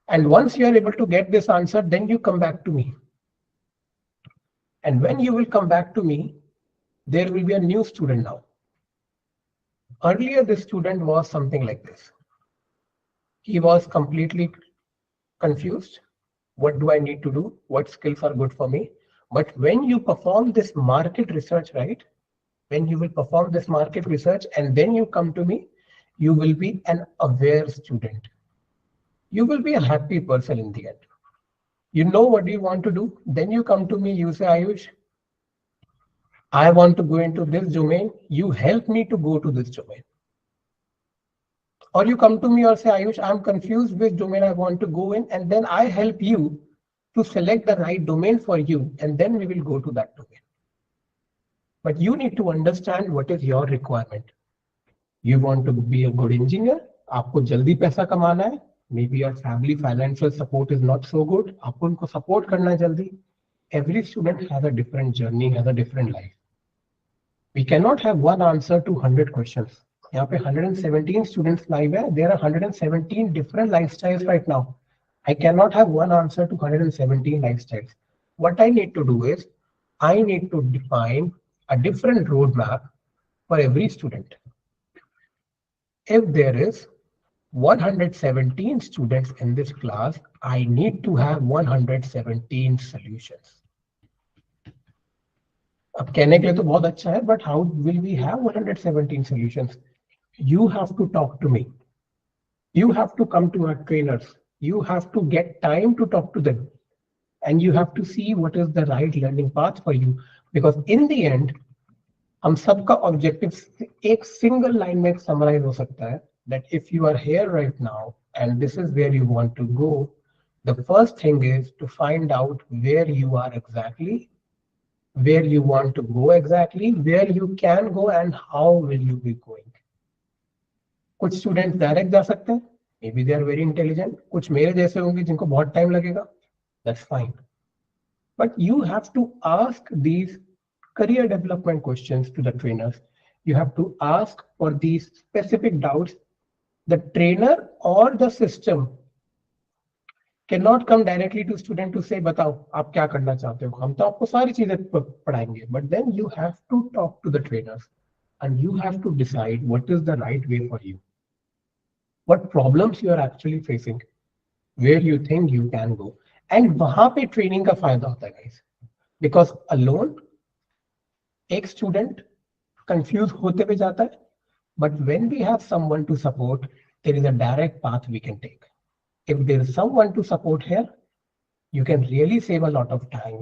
And once you are able to get this answer, then you come back to me. And when you will come back to me, there will be a new student now. Earlier, this student was something like this. He was completely confused. What do I need to do? What skills are good for me? But when you perform this market research, right? When you will perform this market research and then you come to me, you will be an aware student. You will be a happy person in the end. You know what you want to do. Then you come to me, you say, Ayush, I want to go into this domain. You help me to go to this domain. Or you come to me or say, Ayush, I'm confused which domain I want to go in, and then I help you to select the right domain for you, and then we will go to that domain. But you need to understand what is your requirement. You want to be a good engineer, आपको जल्दी पैसा कमाना है, maybe your family financial support is not so good, आपको उनको support करना है जल्दी. Every student has a different journey, has a different life. We cannot have one answer to 100 questions. यहाँ पे 117 students live है. There are 117 different lifestyles right now. I cannot have one answer to 117 lifestyles. What I need to do is, I need to define a different roadmap for every student. If there is 117 students in this class, I need to have 117 solutions. अब कहने के लिए तो बहुत अच्छा है, but how will we have 117 solutions? You have to talk to me. You have to come to our trainers. You have to get time to talk to them. And you have to see what is the right learning path for you. Because in the end, हम सबका objective एक single line में summarize हो सकता है, that if you are here right now and this is where you want to go, the first thing is to find out where you are exactly, where you want to go exactly, where you can go, and how will you be going. कुछ students direct जा सकते हैं, maybe they are very intelligent. कुछ मेरे जैसे होंगे जिनको बहुत टाइम लगेगा, that's fine. But you have to ask these career development questions to the trainers. You have to ask for these specific doubts. The trainer or the system cannot come directly to student to say, बताओ आप क्या करना चाहते हो, हम तो आपको सारी चीजें पढ़ाएंगे. But then you have to talk to the trainers and you have to decide what is the right way for you, what problems you are actually facing, where you think you can go. And वहां पे training का फायदा होता है guys, because alone एक student confuse होते हुए जाता है, but when we have someone to support, there is a direct path we can take. If there is someone to support here, you can really save a lot of time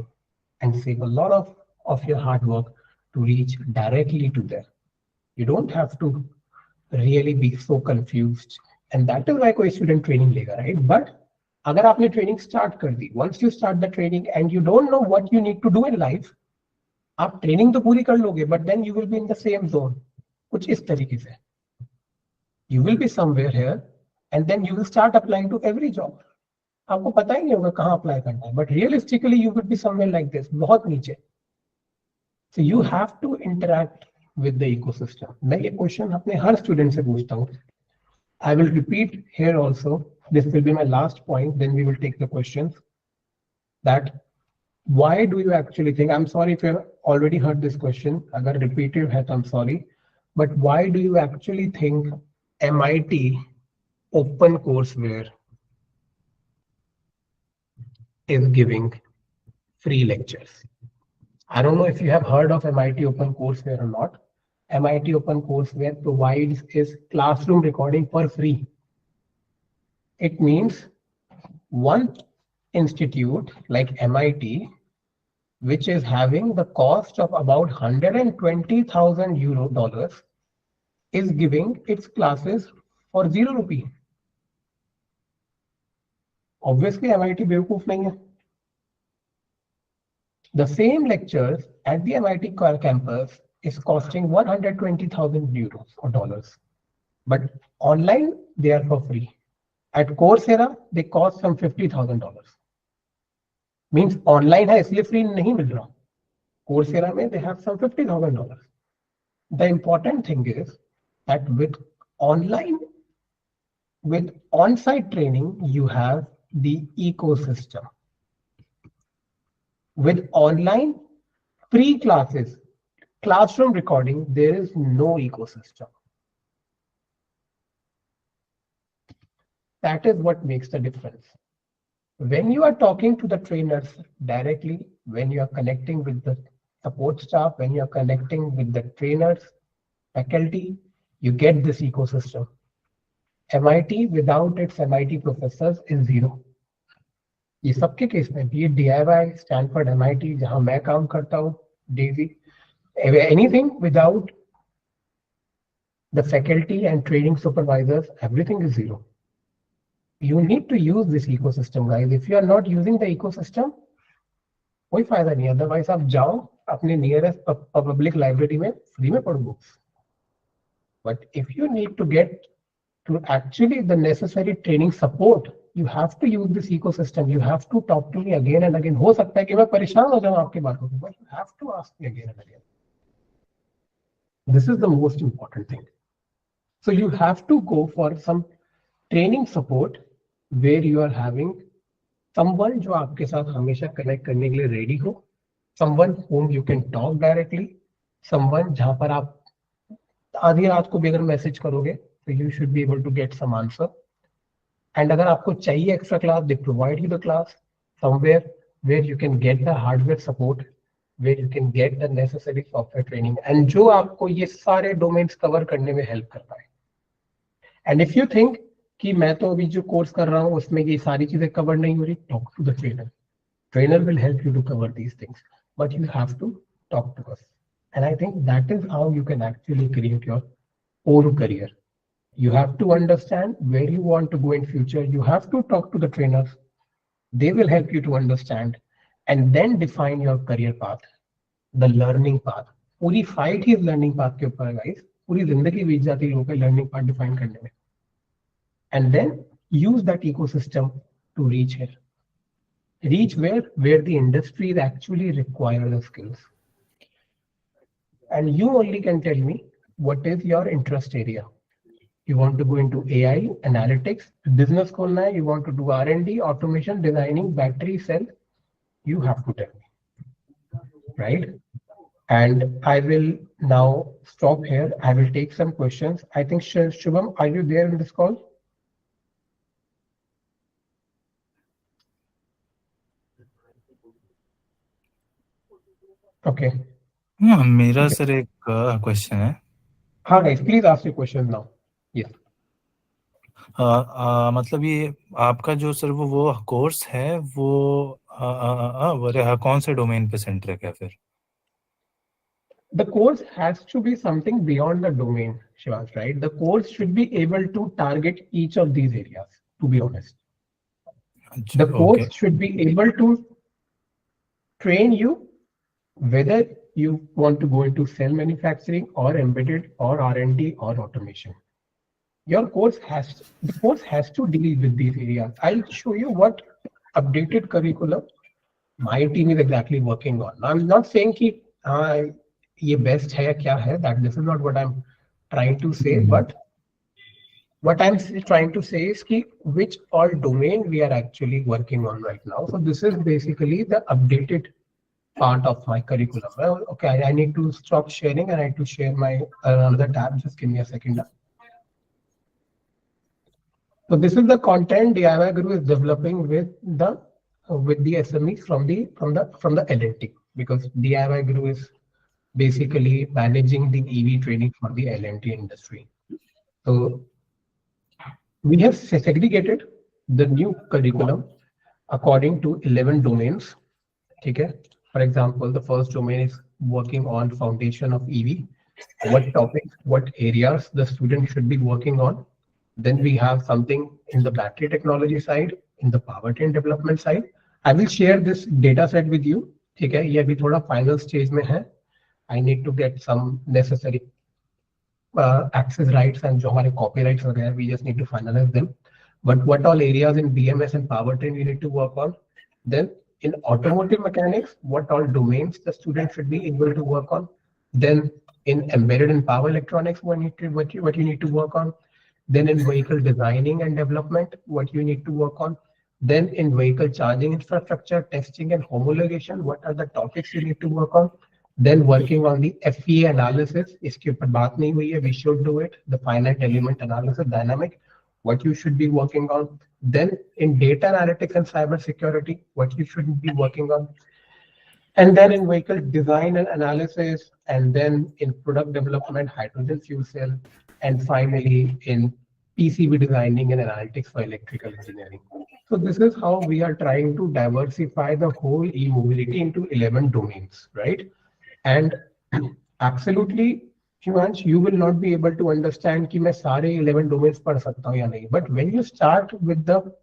and save a lot of your hard work to reach directly to there. You don't have to really be so confused. And that is why कोई student training लेगा, right? But अगर आपने training start कर दी, once you start the training and you don't know what you need to do in life, आप training तो पूरी कर लोगे, but then you will be in the same zone. कुछ इस तरीके से. You will be somewhere here and then you will start applying to every job. आपको पता ही नहीं होगा कहाँ अप्लाई करना है, but realistically you will be somewhere like this, बहुत नीचे. So you have to interact with the ecosystem. मैं ये क्वेश्चन अपने हर स्टूडेंट से पूछता हूँ. I will repeat here also, this will be my last point, then we will take the questions. That why do you actually think, I am sorry if you already heard this question, अगर repeated है तो I am sorry, but why do you actually think MIT open courseware is giving free lectures? I don't know if you have heard of MIT OpenCourseWare or not. MIT OpenCourseWare provides is classroom recording for free. It means one institute like MIT, which is having the cost of about $120,000 is giving its classes for ₹0. Obviously, MIT बेवकूफ नहीं है. The same lectures at the MIT campus is costing €120,000 or dollars, but online they are for free. At Coursera they cost some $50,000. Means online है इसलिए free नहीं मिल रहा. Coursera में they have some $50,000. The important thing is that with online, with on-site training, you have the ecosystem. With online free classes, classroom recording, there is no ecosystem. That is what makes the difference. When you are talking to the trainers directly, when you are connecting with the support staff, when you are connecting with the trainers, faculty, you get this ecosystem. MIT without its MIT professors is zero. ये सबके case में भी, DIY, Stanford, MIT, जहां मैं काम करता हूँ, Daisy, anything without the faculty and training supervisors, everything is zero. You need to use this ecosystem, guys. If you are not using the ecosystem, कोई फायदा नहीं. Otherwise आप जाओ अपने nearest public library में फ्री में पढ़ो books. But if you need to get to actually the necessary training support, you have to use this ecosystem. You have to talk to me again and again. हो सकता है कि मैं परेशान हो जाऊं आपकी बातों से, but you have to ask me again and again. This is the most important thing. So you have to go for some training support where you are having someone जो आपके साथ हमेशा connect करने के लिए ready हो, someone whom you can talk directly, someone जहां पर आप आधी रात को भी अगर मैसेज करोगे तो you should be able to get some answer. And अगर आपको चाहिए extra class, they provide you the class somewhere where you can get the hardware support, where you can get the necessary software training, and जो आपको ये सारे domains cover करने में help कर पाए. And if you think कि मैं तो अभी जो कोर्स कर रहा हूँ उसमें ये सारी चीजें कवर नहीं हो रही, talk to the trainer. Trainer will help you to cover these things, but you have to talk to us. And I think that is how you can actually create your own career. You have to understand where you want to go in future. You have to talk to the trainers. They will help you to understand and then define your career path, the learning path. पूरी fight ही learning path के ऊपर है guys. पूरी जिंदगी बीत जाती है लोगों के learning path define करने में. And then use that ecosystem to reach here. Reach where the industry actually require the skills. And you only can tell me what is your interest area. You want to go into AI, analytics, business खोलना है, you want to do R&D, automation, designing, battery, cell, you have to tell me, right? And I will now stop here. I will take some questions. I think Shubham, are you there in this call? Okay. मेरा sir एक question है. हाँ guys, please ask your question now. Yes. मतलब ये आपका जो sir वो course है वो कौन से डोमेन पे सेंट्रिक है फिर? The course has to be something beyond the domain, Shivansh, right? The course should be able to target each of these areas, to be honest. The course should be able to train you whether you want to go into cell manufacturing or embedded or R&D or automation. The course has to deal with these areas. I'll show you what updated curriculum my team is exactly working on. I'm not saying that ये best है क्या है, that this is not what I'm trying to say, but what I'm trying to say is कि which all domain we are actually working on right now. So this is basically the updated part of my curriculum. Well, okay, I need to stop sharing and I need to share my another tab. Just give me a second. So this is the content DIYguru is developing with the SMEs from the L&T, because DIYguru is basically managing the EV training for the L&T industry. So we have segregated the new curriculum according to 11 domains. Okay. For example, the first domain is working on foundation of EV. What topics, what areas the student should be working on. Then we have something in the battery technology side, in the powertrain development side. I will share this data set with you. Okay. ये अभी थोड़ा final stage में है. I need to get some necessary access rights and जो हमारे copyrights वगैरह, we just need to finalize them. But what all areas in BMS and powertrain we need to work on. Then in automotive mechanics, what all domains the student should be able to work on. Then in embedded and power electronics, what you need to work on. Then in vehicle designing and development, what you need to work on. Then in vehicle charging infrastructure, testing and homologation, what are the topics you need to work on. Then working on the FEA analysis, इसके ऊपर बात नहीं हुई है, we should do it. The finite element analysis, dynamic, what you should be working on. Then in data analytics and cyber security, what you should be working on. And then in vehicle design and analysis, and then in product development, hydrogen fuel cell, and finally in PCB designing and analytics for electrical engineering. So this is how we are trying to diversify the whole e-mobility into 11 domains, right? And absolutely, Shivansh, you will not be able to understand कि मैं सारे 11 domains पढ़ सकता हूँ या नहीं. But when you start with the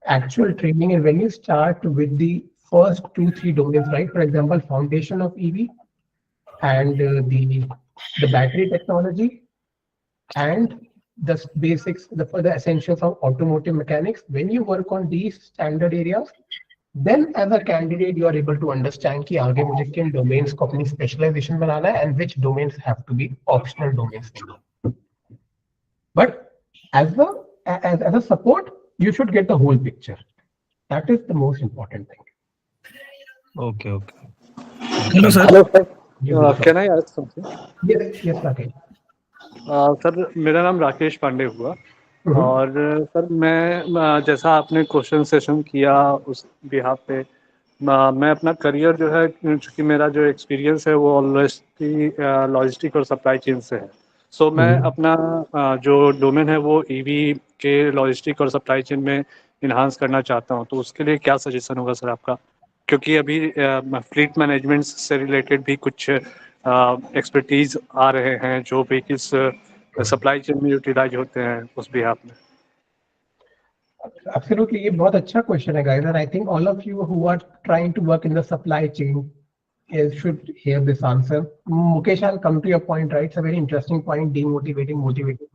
actual training and when you start with the first 2-3 domains, right? For example, foundation of EV and the battery technology and the basics, the essentials of automotive mechanics. When you work on these standard areas, then as a candidate, you are able to understand कि आगे मुझे किन domains को अपनी specialization बनाना है and which domains have to be optional domains. But as a support, you should get the whole picture. That is the most important thing. Okay. Hello, sir. Hello, sir. Can I ask something? Yes, Rakesh. Sir मेरा नाम राकेश पांडे हुआ और sir मैं जैसा आपने question session किया उस behalf पे मैं अपना करियर जो है, क्योंकि मेरा जो एक्सपीरियंस है वो लॉजिस्टिक और सप्लाई चेन से है. सो मैं अपना जो डोमेन है वो ईवी के लॉजिस्टिक और सप्लाई चेन में इन्हांस करना चाहता हूँ. तो उसके लिए क्या सजेशन होगा सर आपका, क्योंकि अभी फ्लीट मैनेजमेंट से रिलेटेड भी कुछ एक्सपर्टीज आ रहे हैं जो व्हीकल्स सप्लाई चेन में यूटिलाइज होते हैं उस बिहाफ में. Absolutely, ये बहुत अच्छा question है guys, and I think all of you who are trying to work in the supply chain should hear this answer. Mukesh, I'll come to your point, right? It's a very interesting point, demotivating, motivating.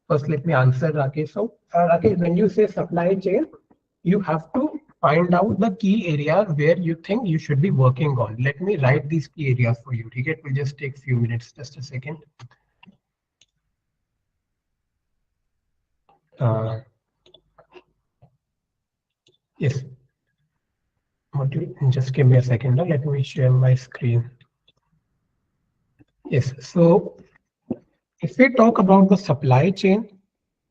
First, let me answer Rakesh. So, Rakesh, when you say supply chain, you have to find out the key areas where you think you should be working on. Let me write these key areas for you. Okay? It will just take a few minutes, just a second. Yes. Just give me a second. Let me share my screen. Yes. So if we talk about the supply chain,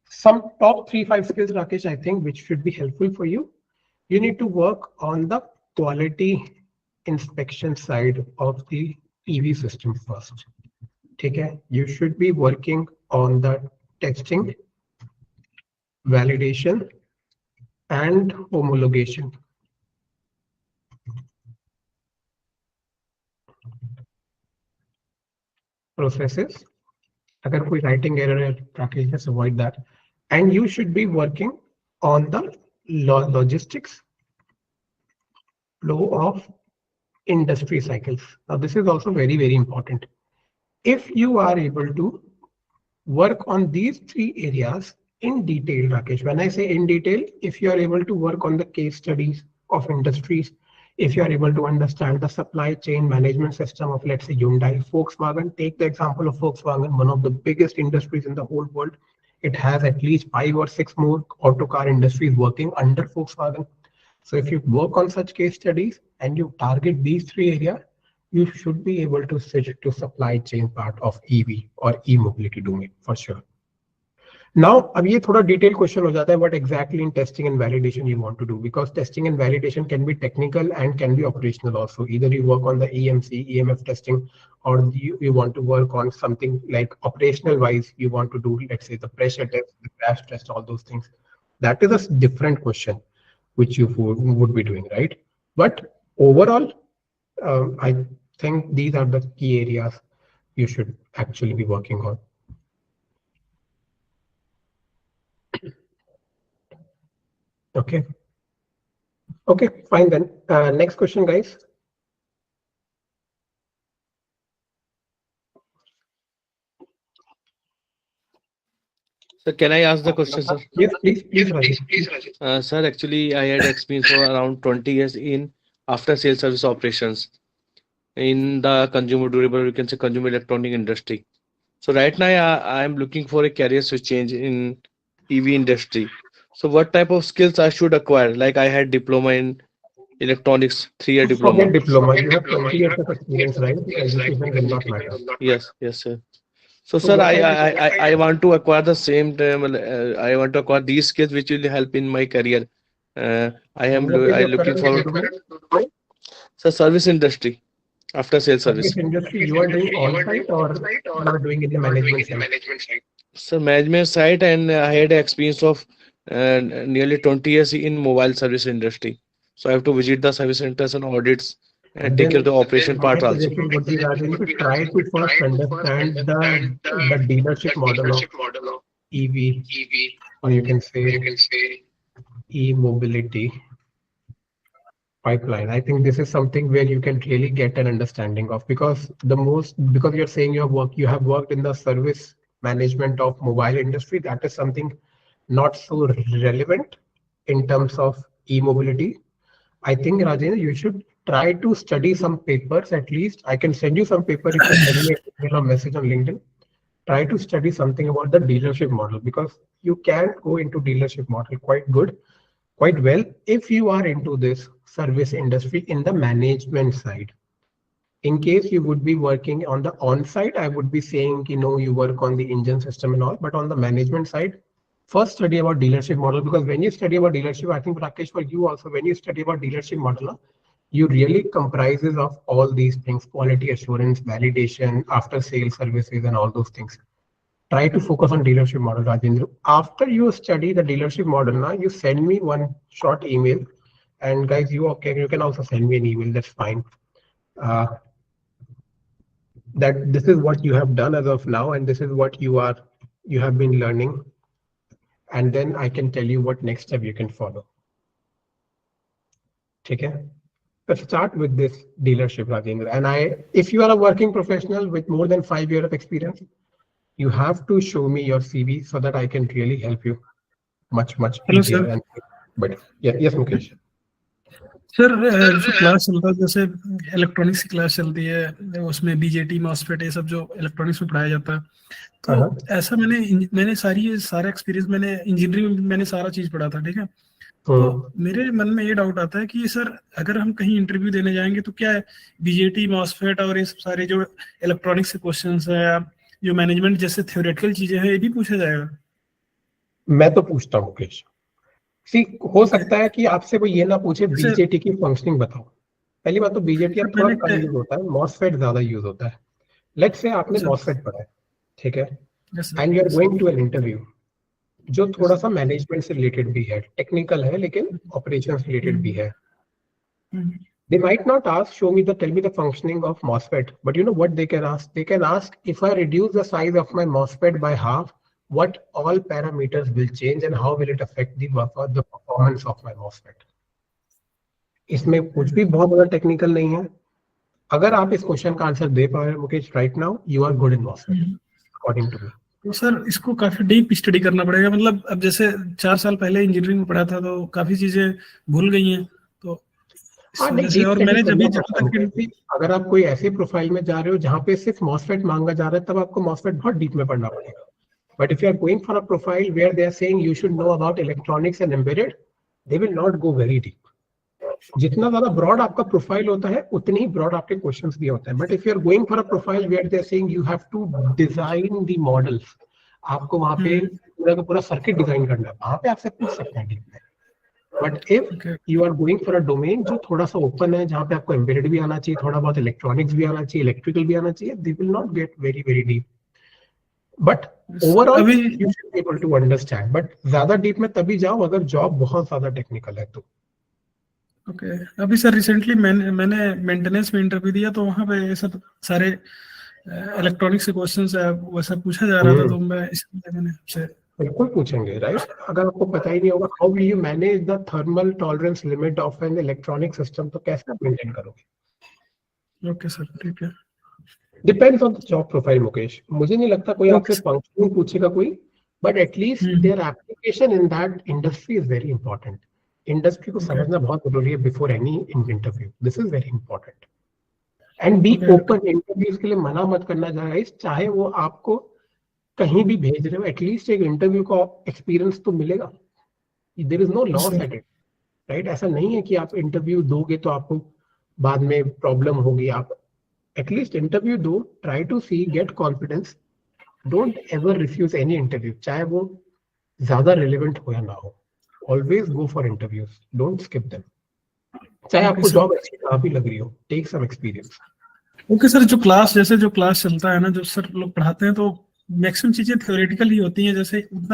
some top 3-5 skills, Rakesh, I think, which should be helpful for you. You need to work on the quality inspection side of the EV system first. Okay, you should be working on the testing, validation, and homologation. Processes. अगर कोई writing error है, Rakesh, just avoid that. And you should be working on the logistics flow of industry cycles. Now, this is also very, very important. If you are able to work on these three areas in detail, Rakesh, when I say in detail, if you are able to work on the case studies of industries, if you are able to understand the supply chain management system of, let's say, Hyundai, Volkswagen, take the example of Volkswagen, one of the biggest industries in the whole world. It has at least 5 or 6 more auto car industries working under Volkswagen. So if you work on such case studies and you target these three areas, you should be able to switch to supply chain part of EV or e-mobility domain for sure. Now, अब ये थोड़ा detailed question हो जाता है what exactly in testing and validation you want to do, because testing and validation can be technical and can be operational also. Either you work on the EMC, EMF testing, or you want to work on something like operational wise, you want to do, let's say, the pressure test, the crash test, all those things. That is a different question which you would be doing, right? But overall, I think these are the key areas you should actually be working on. Okay. Okay, fine then. Next question, guys. So can I ask the question, sir? Yes, please, Rajesh. Sir, actually, I had experience for around 20 years in after sales service operations in the consumer durable, you can say consumer electronic industry. So right now, I am looking for a career switch change in EV industry. So what type of skills I should acquire? Like I had diploma in electronics, 3-year diploma. Forget diploma. You have 20 years of experience, right? Education will not matter. Yes, sir. So sir, I want to acquire the same time. I want to acquire these skills which will help in my career. I am looking forward. So service industry, after sales service. Industry, you are doing on-site or you are doing in the management side? So management side, and I had experience of nearly 20 years in mobile service industry. So I have to visit the service centers and audits and take care of the operation part also. Would be that you should try to first understand the dealership model of EV, or you can say e-mobility pipeline. I think this is something where you can really get an understanding of, because you're saying you have worked in the service management of mobile industry. That is something not so relevant in terms of e-mobility. I think, Rajendra, you should try to study some papers at least. I can send you some paper if you send me a message on LinkedIn. Try to study something about the dealership model, because you can go into dealership model quite well if you are into this service industry in the management side. In case you would be working on the on-site, I would be saying, you work on the engine system and all, but on the management side, first study about dealership model, because when you study about dealership, I think Rakesh, for you also, when you study about dealership model, you really comprises of all these things: quality assurance, validation, after sales services, and all those things. Try to focus on dealership model, Rajendra. After you study the dealership model, now you send me one short email, and guys, you can also send me an email. That's fine. That this is what you have done as of now, and this is what you have been learning. And then I can tell you what next step you can follow. Okay? Let's start with this dealership, Rajendra. And if you are a working professional with more than 5 years of experience, you have to show me your CV so that I can really help you much easier. Hello, But yes, Mukesh. Sir जो class चलता है, जैसे electronics की class चलती है, उसमें BJT MOSFET ये सब जो इलेक्ट्रॉनिक्स में पढ़ाया जाता है, तो ऐसा मैंने सारा एक्सपीरियंस, मैंने इंजीनियरिंग में मैंने सारा चीज पढ़ा था, ठीक है। तो मेरे मन में ये डाउट आता है कि सर अगर हम कहीं इंटरव्यू देने जाएंगे तो क्या बीजेटी मॉसफेट और ये सारे जो इलेक्ट्रॉनिक्स के क्वेश्चंस है, जो मैनेजमेंट जैसे थ्योरेटिकल चीजें हैं, ये भी पूछा जाएगा? मैं तो पूछता हूँ मुकेश। हो सकता है कि आपसे वो ये ना पूछे बीजेटी की फंक्शनिंग बताओ, पहली बात तो बीजेटी अब थोड़ा पहले कम यूज होता है, मॉसफेट ज्यादा यूज होता है। लेट्स से आपने अच्छा, मॉसफेट पढ़ा है, ठीक है, yes and you are sir, going to an interview जो थोड़ा सा मैनेजमेंट से रिलेटेड भी है, टेक्निकल है लेकिन ऑपरेशन से रिलेटेड भी है। They might not ask, tell me the functioning of MOSFET, but you know what they can ask? They can ask, if I reduce the size of my MOSFET by half, what all parameters will change and how will it affect the performance of my MOSFET? इसमें कुछ भी बहुत बड़ा technical नहीं है। अगर आप इस क्वेश्चन का आंसर दे पा रहे हैं Mukesh right now, you are good in MOSFET according to me. तो सर इसको काफी डीप स्टडी करना पड़ेगा, मतलब अब जैसे 4 साल पहले इंजीनियरिंग में पढ़ा था तो काफी चीजें भूल गई हैं, तो इस हाँ नहीं, वजह से। डीप और स्टडी मैंने जब करना भी पड़ता जहाँ है तक मुकेश। अगर आप कोई ऐसे प्रोफाइल में जा रहे हो जहाँ पे सिर्फ मॉसफेट मांगा जा रहा है, तब आपको मॉसफेट बहुत डीप में पढ़ना पड़ेगा। But if you are going for a profile where they are saying you should know about electronics and embedded, they will not go very deep. जितना ज्यादा ब्रॉड आपका प्रोफाइल होता है उतनी ही ब्रॉड आपके क्वेश्चंस भी होते हैं। But if you are going for a profile where they are saying you have to design the models, आपको वहां पे पूरा का पूरा सर्किट डिजाइन करना है, वहां पे आपसे पूछ सकते हैं डीप में। But if you are going for a domain जो थोड़ा सा ओपन है, जहाँ पे आपको एम्बेडेड भी आना चाहिए, थोड़ा बहुत इलेक्ट्रॉनिक्स भी आना चाहिए, इलेक्ट्रिकल भी आना चाहिए, they will not get very very deep. But overall अभी you should be able to understand. But ज्यादा डीप में तभी जाओ अगर जॉब बहुत ज्यादा टेक्निकल है तो। ओके, अभी सर रिसेंटली मैंने मेंटेनेंस में इंटरव्यू दिया, तो वहाँ पे ये सब सारे इलेक्ट्रॉनिक्स के क्वेश्चंस वैसा पूछा जा रहा था, तो मैं इसलिए मैंने आपसे। बिल्कुल पूछेंगे राइट। अगर आपको पता ही नहीं होगा how will you manage the thermal tolerance limit of an electronic system, तो कैसे आप मेंटेन करोगे? ओके सर, ठीक है। Depends on the job profile Mukesh. मुझे नहीं लगता कोई आपसे फंक्शनिंग पूछेगा कोई, but at least their application in that industry is very important. Industry को समझना बहुत जरूरी है before any interview. This is very important. And be open. Interviews के लिए मना मत करना गाइस, चाहे वो आपको कहीं भी भेज रहे हो, एटलीस्ट एक इंटरव्यू का एक्सपीरियंस तो मिलेगा। There is no loss at it, right. ऐसा नहीं है कि आप इंटरव्यू दोगे तो आपको बाद में प्रॉब्लम होगी। आप एटलीस्ट इंटरव्यू दो, try to see, get confidence. Don't ever refuse any interview, चाहे वो ज्यादा रिलेवेंट हो या ना हो। Always go for interviews, don't skip them. चाहे आपको जॉब अच्छी ना भी लग रही हो, take some experience. Okay sir, जो क्लास चलता है ना, जो सर लोग पढ़ाते हैं, तो मैक्सिमम चीजें थ्योरेटिकल ही होती हैं।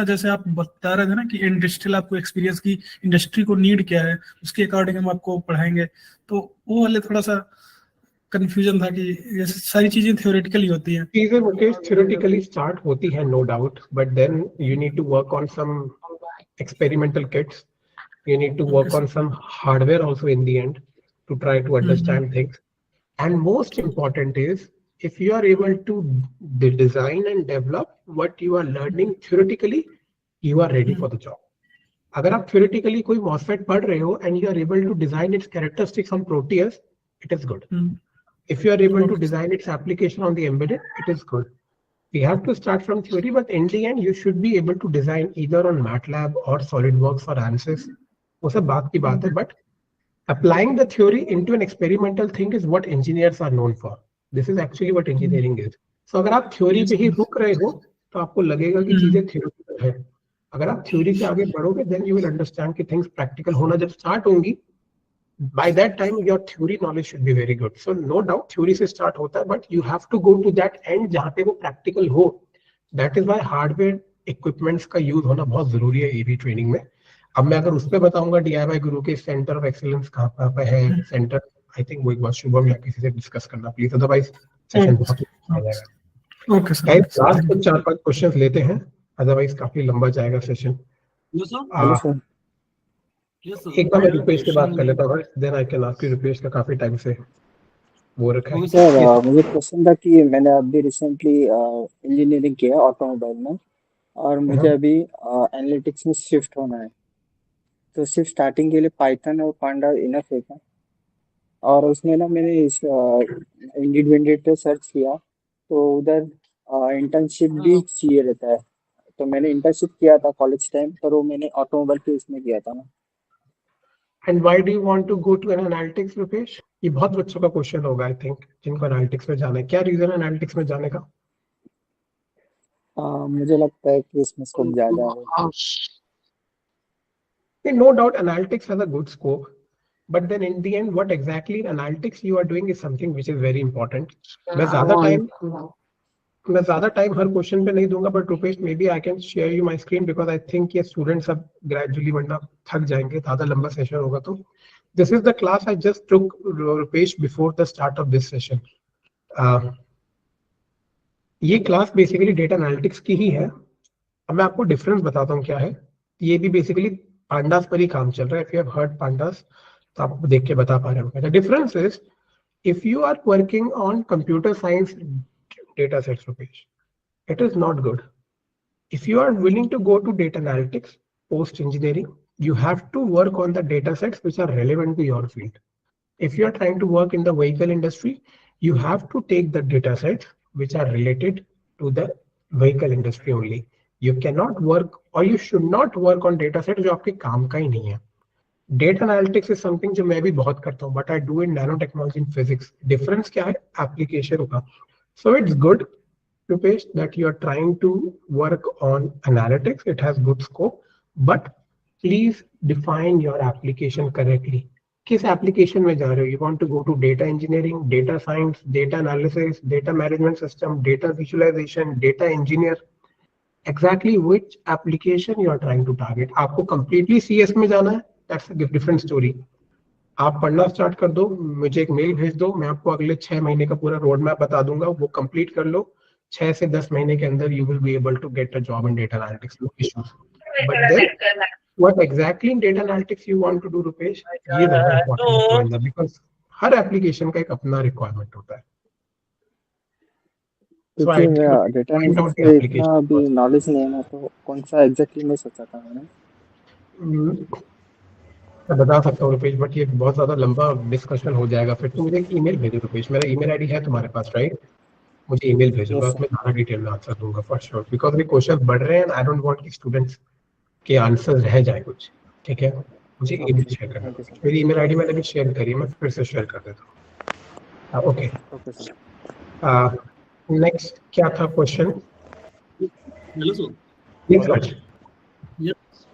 जैसे आप बता रहे थे ना कि इंडस्ट्रियल आपको एक्सपीरियंस की, इंडस्ट्री को नीड क्या है, उसके अकॉर्डिंग हम आपको पढ़ाएंगे, तो वो वाले थोड़ा सा कंफ्यूजन था कि ये सारी चीजें थ्योरेटिकल ही होती हैं। चीजें मुकेश थ्योरेटिकली स्टार्ट होती है, no doubt, but then you need to work on some experimental kits. You need to work on some hardware also in the end to try to understand things. And most important is, if you are able to design and develop what you are learning theoretically, you are ready for the job. अगर आप theoretically कोई MOSFET पढ़ रहे हो and you are able to design its characteristics on Proteus, it is good. If you are able to design its application on the embedded, it is good. We have to start from theory, but in the end, you should be able to design either on MATLAB or SolidWorks or ANSYS. वो सब बात की बात है, but applying the theory into an experimental thing is what engineers are known for. This is actually what engineering is. So अगर आप theory पे ही रुक रहे हो, तो आपको लगेगा कि चीजें theoretical है। अगर आप theory से आगे बढ़ोगे, then you will understand कि things practical होना जब start होंगी, by that time your theory knowledge should be very good. So no doubt theory से start होता है, but you have to go to that end जहाँ पे वो practical हो। That is why hardware equipments का यूज होना बहुत जरूरी है EV ट्रेनिंग में। अब मैं अगर उस पर बताऊंगा DIY गुरु के सेंटर ऑफ एक्सीलेंस कहाँ पे है, सेंटर, आई थिंक वो एक बार शुभम या किसी से डिस्कस करना प्लीज, अदरवाइज सेशन बहुत हो जाएगा। ओके सर, लास्ट कुछ 4-5 क्वेश्चंस लेते हैं, अदरवाइज काफी लंबा जाएगा सेशन। एक बार मैं रुपेश की बात कर लेता हूँ, then I can ask you. Rupesh का काफी टाइम से वो रखा है। सर मुझे क्वेश्चन था कि मैंने अभी रिसेंटली इंजीनियरिंग किया ऑटोमोबाइल में, और मुझे अभी एनालिटिक्स में शिफ्ट होना है, तो सिर्फ स्टार्टिंग के लिए पाइथन और पांडा इनफ है क्या? और उसमें ना मैंने इस इंडिपेंडेंट पे सर्च किया, तो उधर इंटर्नशिप भी चाहिए रहता है, तो मैंने इंटर्नशिप किया था कॉलेज टाइम पर, वो मैंने ऑटोमोबाइल के इसमें किया था ना। And why do you want to go to an analytics, Rupesh? ये बहुत बच्चों का क्वेश्चन होगा आई थिंक, जिनको एनालिटिक्स में जाना है। क्या रीजन है एनालिटिक्स में जाने का? मुझे लगता है कि इसमें स्कोप ज्यादा है। No doubt analytics has a good scope, but then in the end, what exactly in analytics you are doing is something which is very important. मैं I ज़्यादा want टाइम हर क्वेश्चन पे नहीं दूंगा, but Rupesh may be I can share you my screen because I think ये students अब gradually वरना थक जाएंगे, ज़्यादा लंबा सेशन होगा तो this is the class I just took Rupesh before the start of this session. ये क्लास बेसिकली डेटा एनालिटिक्स की ही है. अब मैं आपको डिफरेंस बताता हूँ क्या है. ये भी बेसिकली पांडास पर ही काम चल रहा है. If you have heard pandas तो आप देख के बता पा रहे हो. The difference is if you are working on computer science data sets, Rupesh, it is not good. If you are willing to go to data analytics post engineering, you have to work on the data sets which are relevant to your field. If you are trying to work in the vehicle industry, you have to take the data sets which are related to the vehicle industry only. You cannot work or you should not work on data sets जो आपके काम का ही नहीं है. Data analytics is something जो मैं भी बहुत करता हूँ, but I do in nano technology in physics. Difference क्या है? एप्लीकेशन का. So it's good Rupesh that you are trying to work on analytics. It has good scope, but please define your application correctly. किस application में जा रहे हो? You want to go to data engineering, data science, data analysis, data management system, data visualization, data engineer. Exactly which application you are trying to target. आपको completely CS में जाना है, that's a different story. आप पढ़ना start कर दो, मुझे एक मेल भेज दो, मैं आपको अगले 6 महीने का पूरा रोड मैप बता दूंगा. वो कंप्लीट कर लो, 6 से 10 महीने के अंदर you will be able to get a job in data analytics. No issues. But then what exactly in data analytics you want to do Rupesh, ये ज्यादा इंपॉर्टेंट है बिकॉज हर एप्लीकेशन का एक अपना रिक्वायरमेंट होता है. क्योंकि डेटा एनालिटिक्स पे इतना अभी नॉलेज नहीं है ना, तो कौन सा एग्जैक्टली नहीं सोचा था मैंने. मैं बता सकता हूँ रुपेश, बट ये बहुत ज्यादा लंबा डिस्कशन हो जाएगा. फिर तो मुझे एक ईमेल भेजो रुपेश. मेरा ईमेल आईडी है तुम्हारे पास राइट? मुझे ईमेल भेजो, मैं उसमें ज़्यादा डिटेल में आंसर दूंगा फॉर श्योर, बिकॉज ये क्वेश्चन बढ़ रहे हैं. आई डोंट वांट कि स्टूडेंट्स के आंसर रह जाए कुछ. ठीक है, मुझे ईमेल शेयर करना. मेरी ईमेल आईडी मैंने भी शेयर करी है, मैं फिर से शेयर कर देता हूँ. ओके, नेक्स्ट क्या था question? Hello sir. Please sir.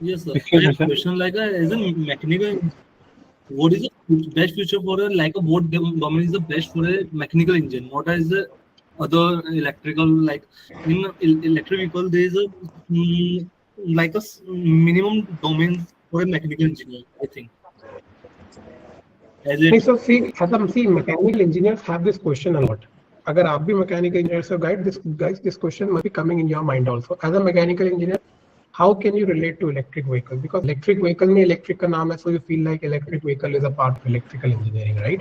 Yes, sir. I have a question like as a mechanical, what is the best future for a what domain is the best for a mechanical engine? What is the other electrical, like in electric vehicle there is a like a minimum domain for a mechanical engineer, I think. So see, mechanical engineers have this question a lot. अगर आप भी mechanical engineer से guys, this question must be coming in your mind also. As a mechanical engineer, how can you relate to electric vehicle? Because electric vehicle में electric का नाम है, so you feel like electric vehicle is a part of electrical engineering, right?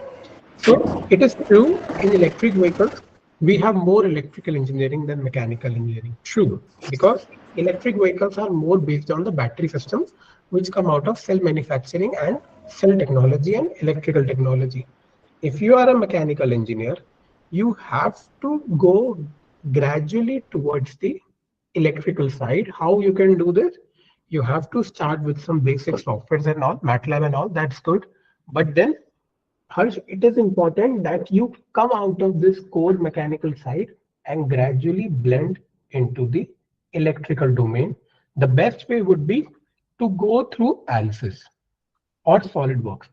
So it is true, in electric vehicles we have more electrical engineering than mechanical engineering. True, because electric vehicles are more based on the battery systems which come out of cell manufacturing and cell technology and electrical technology. If you are a mechanical engineer, you have to go gradually towards the electrical side. How you can do this? You have to start with some basic softwares and all, MATLAB and all, that's good. But then Harsh, it is important that you come out of this core mechanical side and gradually blend into the electrical domain. The best way would be to go through ANSYS or SolidWorks.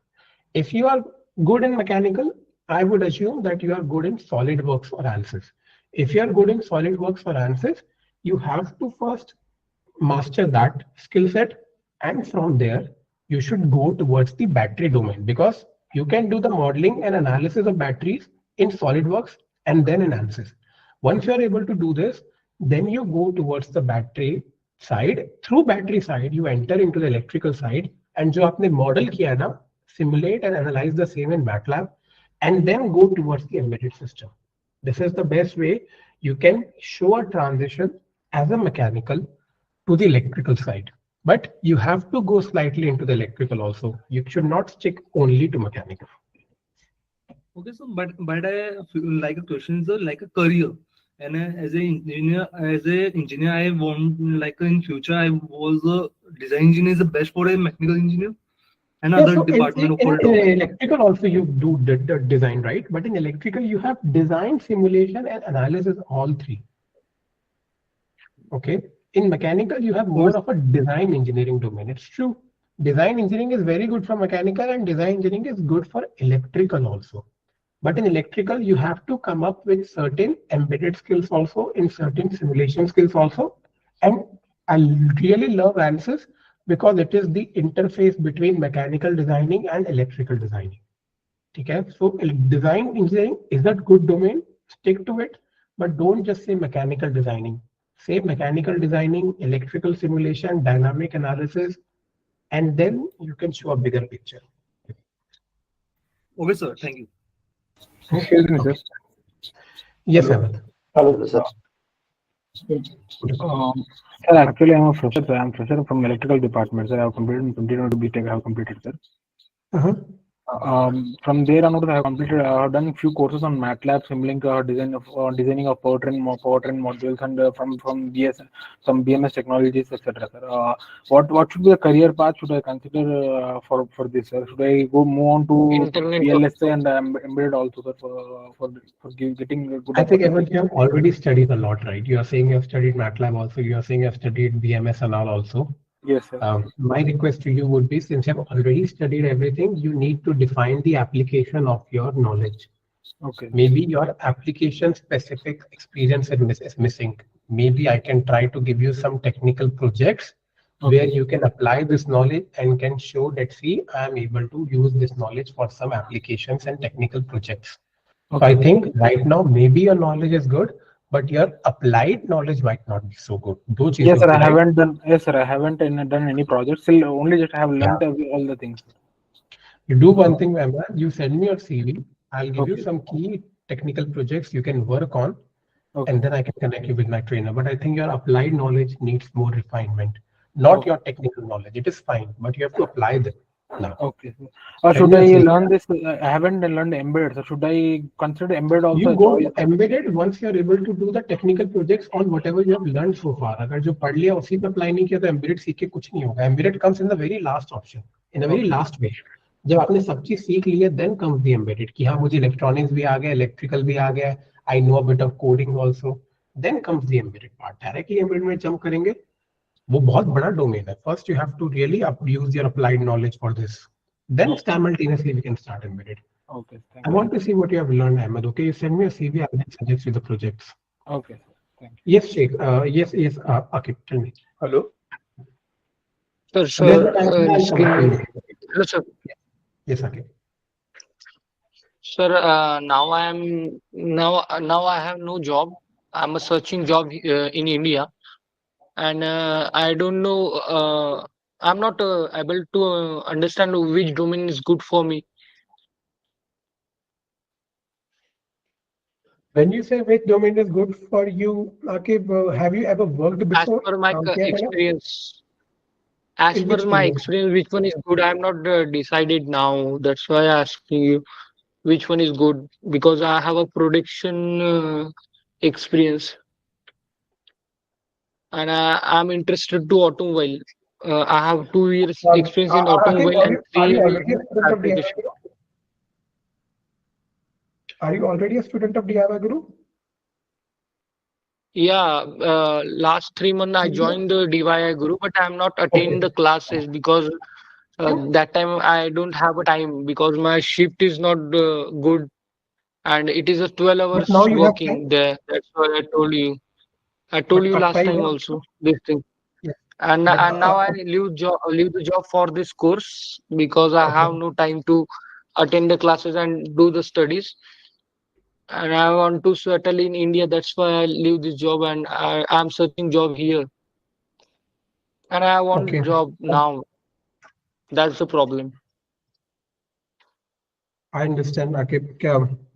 If you are good in mechanical, I would assume that you are good in SolidWorks or ANSYS. If you are good in SolidWorks or ANSYS, you have to first master that skill set, and from there you should go towards the battery domain, because you can do the modeling and analysis of batteries in SolidWorks and then in ANSYS. Once you are able to do this, then you go towards the battery side. Through battery side, you enter into the electrical side, and जो आपने model किया ना, simulate and analyze the same in MATLAB, and then go towards the embedded system. This is the best way you can show a transition as a mechanical to the electrical side. But you have to go slightly into the electrical also. You should not stick only to mechanical. Okay, so but I feel like a question is like a career, and as a engineer, I want like in future I was a design engineer is the best for a mechanical engineer. Another so department in electrical also you do the design, right? But in electrical you have design, simulation and analysis, all three. Okay. In mechanical you have more of a design engineering domain. It's true. Design engineering is very good for mechanical, and design engineering is good for electrical also. But in electrical, you have to come up with certain embedded skills also, in certain simulation skills also. And I really love ANSYS because it is the interface between mechanical designing and electrical designing. Okay, so design engineering is that good domain, stick to it, but don't just say mechanical designing. Say mechanical designing, electrical simulation, dynamic analysis, and then you can show a bigger picture. Okay, sir. Thank you. Excuse me, sir. Yes, Ahmed. Hello, sir. Sir, actually, I'm a fresher. Sir. I'm fresher from electrical department. Sir, I have completed in 2022 B.Tech. I have completed, sir. From there onwards, I have completed. I have done few courses on MATLAB, Simulink, designing of powertrain modules, and from some BMS technologies, etc. Sir, what should be the career path? Should I consider for this? Sir? Should I move on to Internet. VLSI and embedded also, sir, for getting a good? I think Ahmed, you have already studied a lot, right? You are saying you have studied MATLAB also. You are saying you have studied BMS and all also. Yes, sir. My request to you would be, since you have already studied everything, you need to define the application of your knowledge. Okay. Maybe your application specific experience is missing. Maybe I can try to give you some technical projects where you can apply this knowledge and can show that, see, I am able to use this knowledge for some applications and technical projects. So I think right now, maybe your knowledge is good, but your applied knowledge might not be so good. Yes, sir. I haven't done. Yes, sir. I haven't done any projects. Still, only just I have learned all the things. You do one thing, Emma. You send me your CV. I'll give you some key technical projects you can work on, and then I can connect you with my trainer. But I think your applied knowledge needs more refinement, not your technical knowledge. It is fine, but you have to apply them now. Okay. Should I learn this? I haven't learned embedded. So should I consider embedded also? You go embedded once you are able to do the technical projects on whatever you have learned so far. अगर जो पढ़ लिया उसी पे apply नहीं किया तो embedded सीख के कुछ नहीं होगा. Embedded comes in the very last option, in the very last way. जब आपने सब चीज सीख ली है, then comes the embedded कि हाँ मुझे electronics भी आ गया, electrical भी आ गया, I know a bit of coding also. Then comes the embedded part. Directly embedded में jump करेंगे, वो बहुत बड़ा domain है. First you have to really use your applied knowledge for this. Then simultaneously we can start embedded. Okay. I want to see what you have learned, Ahmed. Okay, you send me a CV. I will suggest you the projects. Okay. Thank you. Yes, Sheikh. Yes. Okay, tell me. Hello. Sir, hello, sir. Yes, okay. Sir, now I have no job. I'm searching job in India, and I don't know. I'm not able to understand which domain is good for me. When you say which domain is good for you, Akib, have you ever worked before? As per my experience. As per my experience, which one is good? I'm not decided now. That's why I'm asking you which one is good, because I have a production experience, and I'm interested to automobile. I have 2 years experience in automobile and 3 years application. Are you already a student of DIYguru? Yeah, last 3 months I joined the DIYguru, but I'm not attending the classes because that time I don't have a time because my shift is not good, and it is a 12 hours working there. That's why I told you. I told you last time also this thing. And now I leave the job for this course because I have no time to attend the classes and do the studies. And I want to settle in India. That's why I leave this job, and I'm searching job here. And I want job now. That's the problem. I understand, Akib.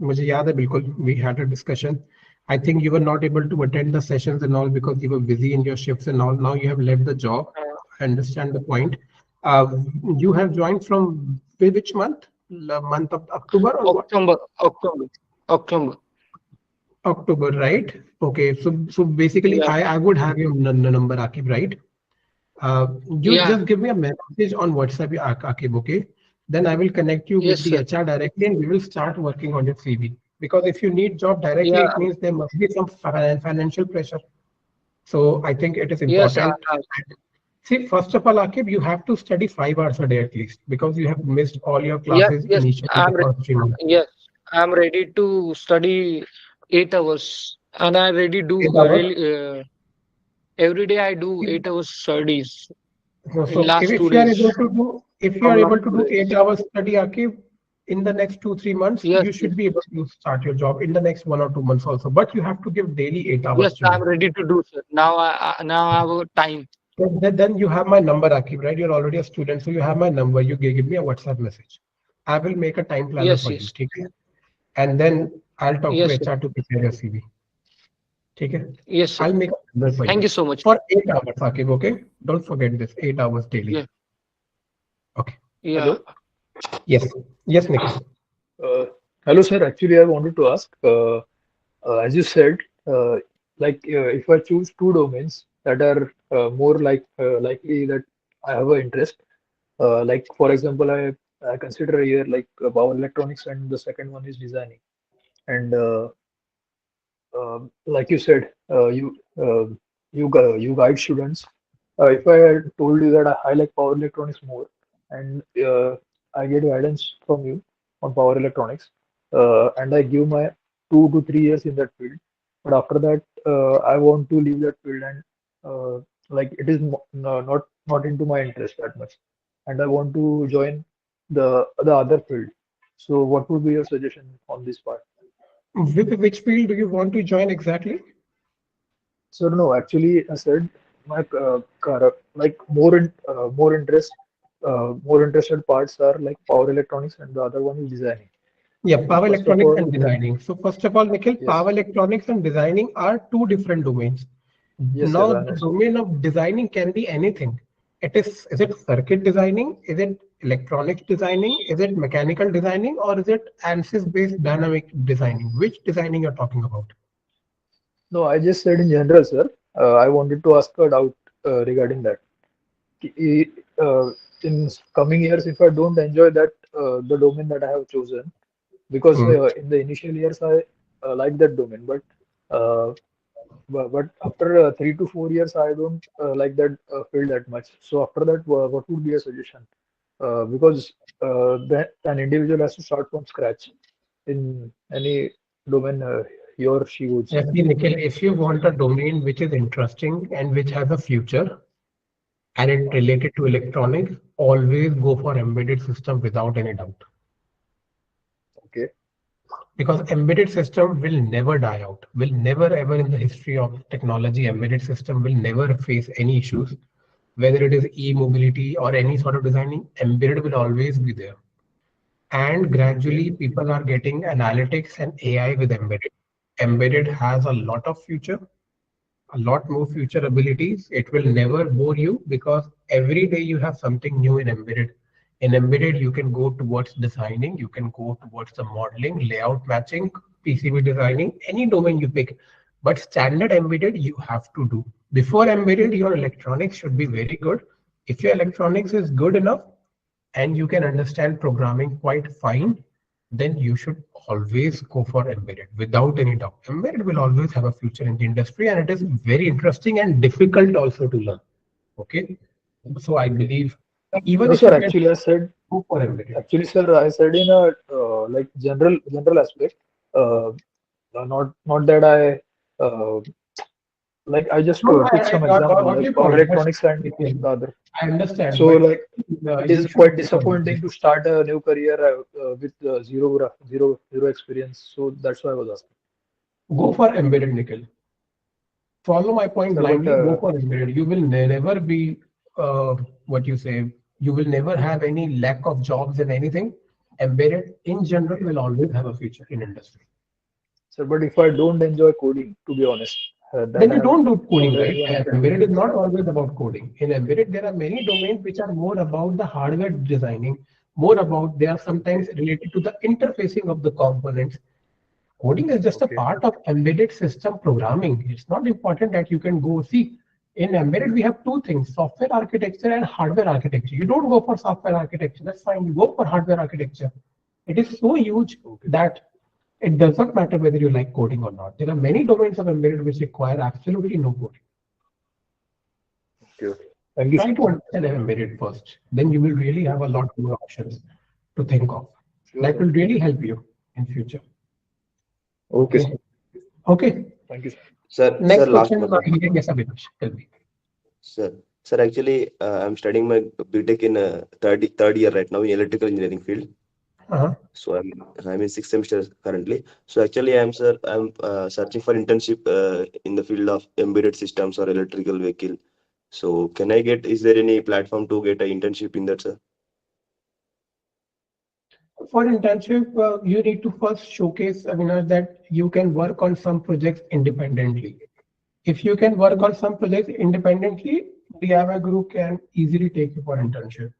मुझे याद है बिल्कुल. We had a discussion. I think you were not able to attend the sessions and all because you were busy in your shifts and all. Now you have left the job. I understand the point. You have joined from which month? The month of October or October, right? Okay. So basically, I would have your number, Akib, right? You just give me a message on WhatsApp, Akib, okay? Then I will connect you with the HR directly, and we will start working on your CV. Because if you need job directly, it means there must be some financial pressure. So I think it is important. See, first of all, Akib, you have to study 5 hours a day at least because you have missed all your Yes, classes yes, initially the first 3 months. yes, I'm ready to study 8 hours, and I really do 8 hours. every day. I do 8 hours studies in So last two if you are days. able to do, if you are From last able to do 2 days. 8 hours study, Akib, in the next 2 3 months, Yes, you yes, should be able to start your job in the next 1 or 2 months also. But you have to give daily 8 hours yes. I'm study. ready to do, sir. Now I have a time. Then you have my number, Akib, right? You're already a student, so you have my number. You give me a WhatsApp message. I will make a time planner Yes, for you, yes, okay? And then I'll talk to yes, sir. HR to prepare your CV. Okay? Yes, sir. I'll make a number for Thank you you so much. for 8 hours, Akib, okay? Don't forget this, 8 hours daily. Yeah, Okay. yeah. Hello. Yes. Yes, Nikhil. Hello, sir. Actually, I wanted to ask, as you said, if I choose two domains that are more likely that I have an interest, like for example, I consider here like power electronics, and the second one is designing. And like you said, you guide students. If I had told you that I like power electronics more, and I get guidance from you on power electronics, and I give my 2 to 3 years in that field, but after that, I want to leave that field, and like it is not into my interest that much, and I want to join the other field. So, what would be your suggestion on this part? Which field do you want to join exactly? So no, actually, I said my like more interested parts are like power electronics, and the other one is designing. Yeah, So power first of electronics all, and designing. So first of all, Nikhil, yes, power electronics and designing are two different domains. yes, Now, I the understand. domain of designing can be anything. Is it circuit designing? Is it electronics designing? Is it mechanical designing? Or is it ANSYS-based dynamic designing? Which designing you're talking about? No, I just said in general, sir. I wanted to ask a doubt regarding that. I- Uh, in coming years, if I don't enjoy that the domain that I have chosen, because Hmm. in the initial years I like that domain, uh, but after 3 to 4 years, I don't like that field that much. So after that, what would be a suggestion? Because an individual has to start from scratch in any domain he or she would say. Yes, Nikhil, if you want a domain which is interesting and which has a future and it related to electronics, always go for embedded system without any doubt. Okay. Because embedded system will never die out, will never ever in the history of technology, embedded system will never face any issues. Whether it is e-mobility or any sort of designing, embedded will always be there. And Okay. gradually people are getting analytics and AI with embedded. Embedded has a lot of future, a lot more future abilities. It will never bore you because every day you have something new in embedded. In embedded, you can go towards designing, you can go towards the modeling, layout matching, PCB designing, any domain you pick. But standard embedded, you have to do. Before embedded, your electronics should be very good. If your electronics is good enough and you can understand programming quite fine, then you should always go for embedded without any doubt. Embedded will always have a future in the industry and it is very interesting and difficult also to learn. Okay. So I believe even No, if sir. you get go for embedded. Actually, sir, I said in a like general aspect. Uh, not that I like I just No, took some example got like your power point. But electronics and the other. I understand, So but like it you is should quite go for disappointing embedded. to start a new career with zero experience. So that's why I was asking. Go for embedded, Nikhil. Follow my point Sir, but blindly, go for embedded. You will never be what you say, you will never have any lack of jobs in anything. Embedded in general will always have a future in industry. if I don't enjoy coding, to be honest, that Then I you have don't do coding, already right? given And interview. embedded is not always about coding. In embedded, there are many domains which are more about the hardware designing, more about they are sometimes related to the interfacing of the components. Coding is just a Okay. part of embedded system programming. It's not important that you can go see. In embedded, we have two things, software architecture and hardware architecture. You don't go for software architecture, that's fine. You go for hardware architecture. It is so huge Okay. that it does not matter whether you like coding or not. There are many domains of embedded which require absolutely no coding. Okay. Thank you, Try sir. to understand embedded first. Then you will really have a lot more options to think of. That will really help you in future. Okay, Okay. sir. Okay. Thank you, sir. Sir, Next last question. one, sir. Yes, Abhinash, tell me. Sir, actually, I'm studying my BTech in third year right now in electrical engineering field. Uh-huh. So I'm in sixth semester currently. So actually, I'm searching for internship in the field of embedded systems or electrical vehicle. So can I get? Is there any platform to get an internship in that, sir? For internship, you need to first showcase, Avinash, that you can work on some projects independently. If you can work on some projects independently, DIYguru can easily take you for internship.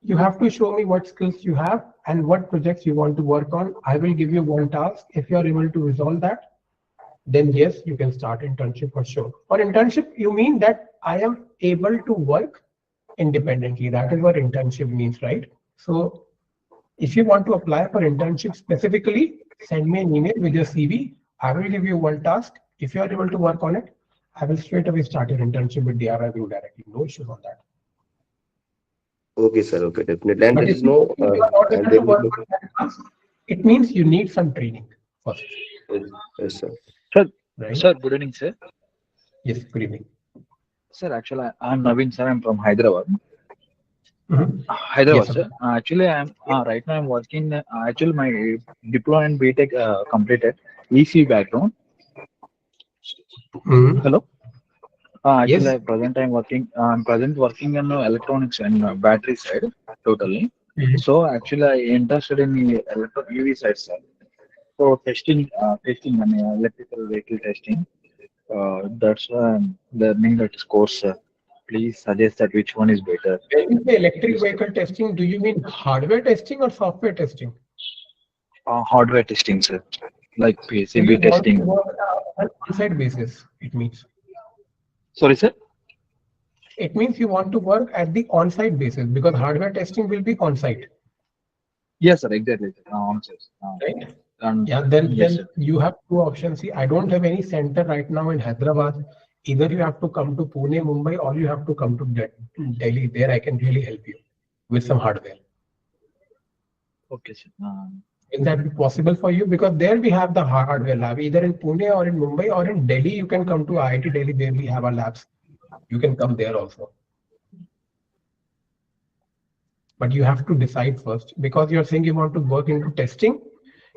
You have to show me what skills you have and what projects you want to work on. I will give you one task. If you are able to resolve that, then yes, you can start internship for sure. For internship, you mean that I am able to work independently. That is what internship means, right? So if you want to apply for internship specifically, send me an email with your CV. I will give you one task. If you are able to work on it, I will straight away start your internship with DIYguru directly. No issues on that. Okay, sir. Okay, definitely. And But there if is you no, are not and able there to is work no. on that task, it means you need some training first. Yes, sir. Sir, Right? sir, good evening, sir. Yes, good evening. Sir, actually, I'm Naveen, sir. I'm from Hyderabad. Yes, Hyderabad, sir. Actually, I'm right now. I'm working. Actually, my diploma and BTech completed. EC background. Hello. Actually, Yes. present I'm working. I'm present working on electronics and battery side totally. So actually, I interested in the EV side, sir. So testing, and electrical vehicle testing. That's why I'm learning that course, sir. Please suggest that which one is better. When you say electric vehicle testing, do you mean hardware testing or software testing? Hardware testing, sir. Like So you PCB want to testing. work on on-site basis, it means. Sorry, sir. It means you want to work at the on-site basis because hardware testing will be on-site. Yes, sir. Exactly. Right? Yeah. Then you have two options. See, I don't have any center right now in Hyderabad. Either you have to come to Pune, Mumbai, or you have to come to Delhi. There I can really help you with some hardware. Okay, sir. Will that be possible for you? Because there we have the hardware lab, either in Pune or in Mumbai or in Delhi. You can come to IIT Delhi, where we have our labs. You can come there also. But you have to decide first, because you're saying you want to work into testing.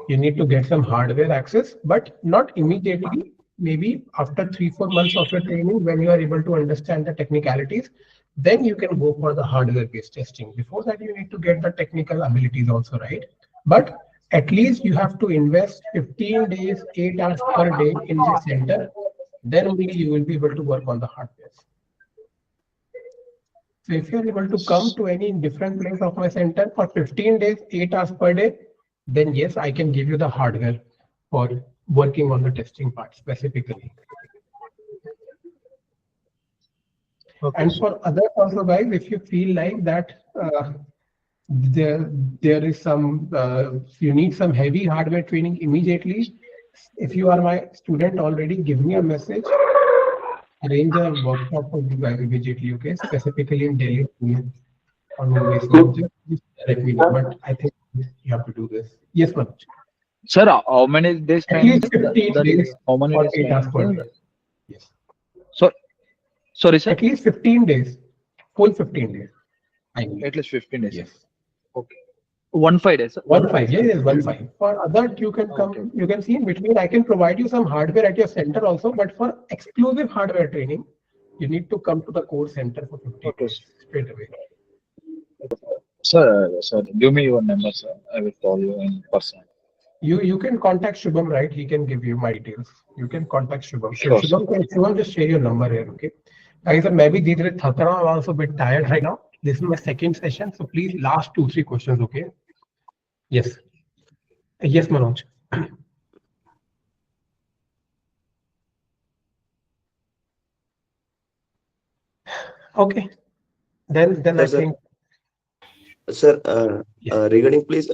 You need to get some hardware access, but not immediately. Maybe after 3-4 months of your training, when you are able to understand the technicalities, then you can go for the hardware-based testing. Before that, you need to get the technical abilities also, right? But at least you have to invest 15 days, 8 hours per day in the center. Then only you will be able to work on the hardware. So if you're able to come to any different place of my center for 15 days, 8 hours per day, then yes, I can give you the hardware for working on the testing part specifically. Okay. And for others also, guys, if you feel like that there is some, you need some heavy hardware training immediately. If you are my student already, give me a message. Arrange a workshop for you guys immediately, okay? Specifically in Delhi or Mumbai. So just let me know. But I think you have to do this. Yes, Manoj. Sir, how many days At training? least 15 days. How many or days 8 hours per training? day. Yes. So, sorry, sir. At least 15 days. Full 15 days. I mean. At least 15 days. Yes. Okay. 1-5 days. Sir. 1-5. Yes, 1-5. For other, you can come. Okay. You can see in between. I can provide you some hardware at your center also. But for exclusive hardware training, you need to come to the core center for 15 days straight away. Sir, give me your number, sir. I will call you in person. You can contact Shubham, right? He can give you my details. You can contact Shubham. Sure, Shubham, just share your number here, okay? Guys, maybe I'm also a bit tired right now. This is my second session, so please last 2-3 questions, okay? Yes. Yes, Manoj. Okay. Then I think. Sir, regarding please,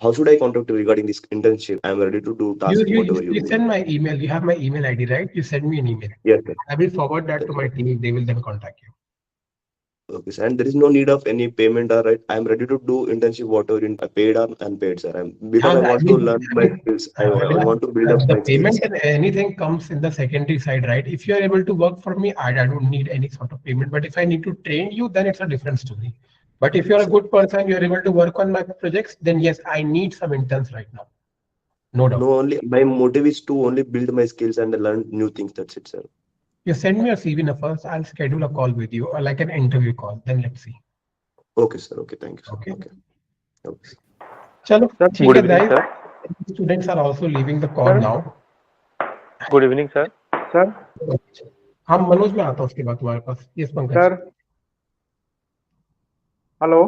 how should I contact you regarding this internship? I'm ready to do tasks, whatever you You send my email. You have my email ID, right? You send me an email. Yes, sir. I will forward that to my team. They will then contact you. Okay, sir. And there is no need of any payment, or right? I'm ready to do internship, whatever in paid or unpaid, sir. Because I Yeah, want to learn my skills. I want to build up the my payment skills. and anything comes in the secondary side, right? If you're able to work for me, I don't need any sort of payment. But if I need to train you, then it's a different story. But if you're a good person, you're able to work on my projects, then yes, I need some interns right now. No doubt. No, only my motive is to only build my skills and learn new things. That's it, sir. You send me a CV now first. I'll schedule a call with you or like an interview call. Then let's see. Okay, sir. Okay, thank you, sir. Okay. Okay. Chalo, Sir, ठीक good है evening, guys. sir. Students are also leaving the call Sir. now. Good evening, sir. Sir. हाँ मनोज में आता हूँ उसके बाद तुम्हारे पास. Yes Pankaj. Sir. Hello.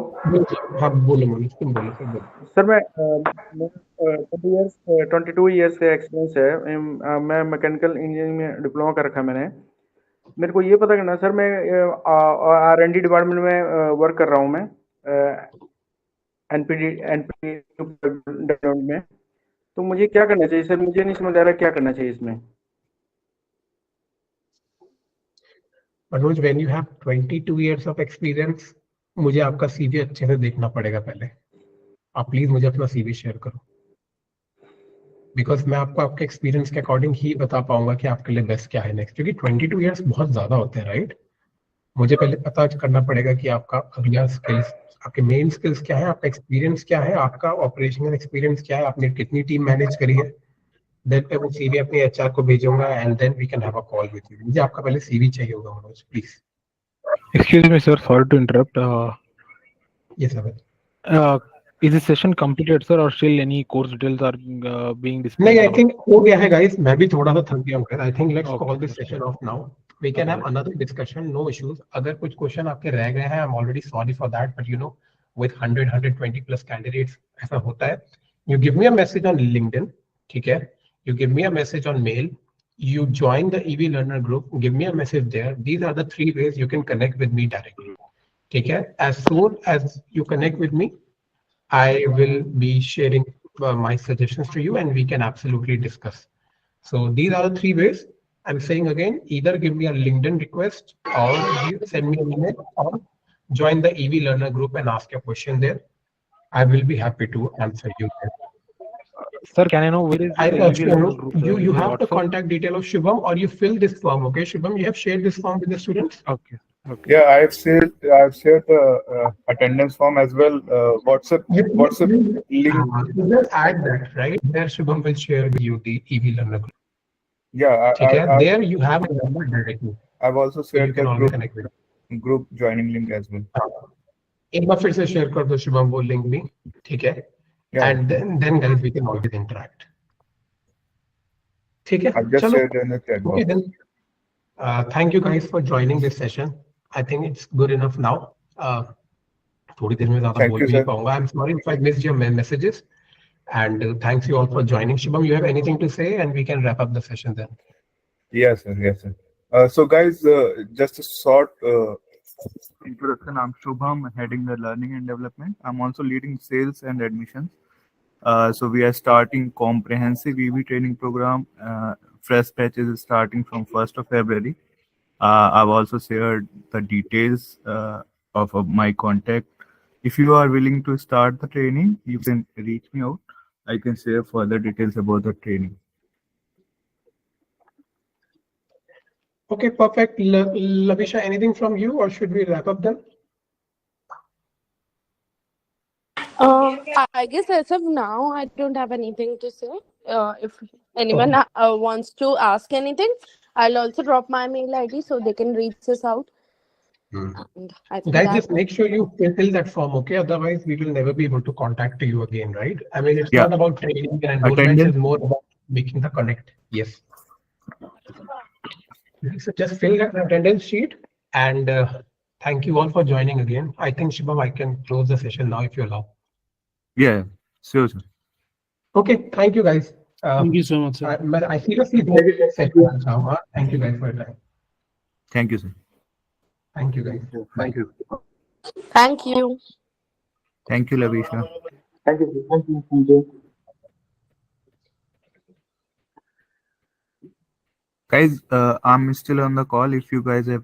हाँ बोलो मनोज, तुम बोलो सर बोलो. सर मैं 22 ईयर्स का एक्सपीरियंस है. मैं मैकेनिकल इंजीनियरिंग में डिप्लोमा कर रखा है मैंने. मेरे को ये पता करना सर, मैं R&D डिपार्टमेंट में वर्क कर रहा हूँ मैं एनपीडी डिपार्टमेंट में. तो मुझे क्या करना चाहिए सर? मुझे नहीं समझ आ रहा क्या करना चाहिए इसमें. Manoj, when you have 22 years of experience, मुझे आपका CV अच्छे से देखना पड़ेगा पहले. आप प्लीज मुझे अपना CV शेयर करो. बिकॉज मैं आपको आपके एक्सपीरियंस के अकॉर्डिंग ही बता पाऊंगा कि आपके लिए बेस्ट क्या है नेक्स्ट. क्योंकि 22 इयर्स बहुत ज्यादा होते हैं, राइट? मुझे पहले पता करना पड़ेगा कि आपका अगला स्किल्स, आपके मेन स्किल्स क्या है, आपका एक्सपीरियंस क्या है, आपका ऑपरेशनल एक्सपीरियंस क्या है, आपने कितनी टीम मैनेज करी है. देन मैं वो CV अपने HR को भेजूंगा and then we can have a call with you. मुझे आपका पहले CV चाहिए होगा Manoj, please. Excuse me, sir. Sorry to interrupt. Yes, sir. Is this session completed, sir, or still any course details are being displayed? नहीं, I think हो गया है guys. मैं भी थोड़ा सा थक गया हूँ. I think let's call this session off now. We can have another discussion, no issues. अगर कुछ क्वेश्चन आपके रह गए हैं, I'm already sorry for that, but you know, with 120 plus candidates ऐसा होता है. You give me a message on LinkedIn, ठीक है? You give me a message on mail. You join the EV Learner group. Give me a message there. These are the 3 ways you can connect with me directly. ठीक है? As soon as you connect with me, I will be sharing my suggestions to you and we can absolutely discuss. So these are the 3 ways. I'm saying again, either give me a LinkedIn request or send me an email or join the EV Learner group and ask a question there. I will be happy to answer you there. Sir, can I know where is the EV Learner group? You have the contact detail of Shubham or you fill this form, okay? Shubham, you have shared this form with the students? Okay. Okay. Yeah, I've shared the attendance form as well. WhatsApp link. You just add that, right? There Shubham will share with you the EV Learner group. Yeah, there you have a number directly. I've also shared the group joining link as well. एक बार फिर से share कर दो शुभम वो link भी, ठीक है? And then guys we can always interact. ठीक है? I've just shared in the chat box. Okay then. Thank you guys for joining this session. I think it's good enough now. थोड़ी देर में ज़्यादा बोल भी नहीं पाऊंगा. I'm sorry if I missed your messages. And thanks you all for joining. Shubham, you have anything to say and we can wrap up the session then. Yes, sir. Yes, sir. So guys, just a short introduction. I'm Shubham, heading the learning and development. I'm also leading sales and admissions. So we are starting comprehensive EV training program. Fresh batches is starting from 1st of February. I've also shared the details of my contact. If you are willing to start the training, you can reach me out. I can share further details about the training. Okay, perfect. Lavisha, anything from you or should we wrap up then? I guess as of now, I don't have anything to say. If anyone wants to ask anything, I'll also drop my mail ID so they can reach us out. And I think guys, just make sure you fill that form, okay? Otherwise, we will never be able to contact you again, right? I mean, it's not about training and enrollment, it's more about making the connect. Yes. So just fill that attendance sheet and thank you all for joining again. I think Shubham, I can close the session now if you allow. Yeah, sure, sir. Okay, thank you guys. Thank you so much, sir. I seriously don't set now. Thank you guys for your time. Thank you, sir. Thank you guys. Thank you. Thank you. Thank you, Lavisha. Thank you. Thank you. Thank you. Guys, I'm still on the call. If you guys have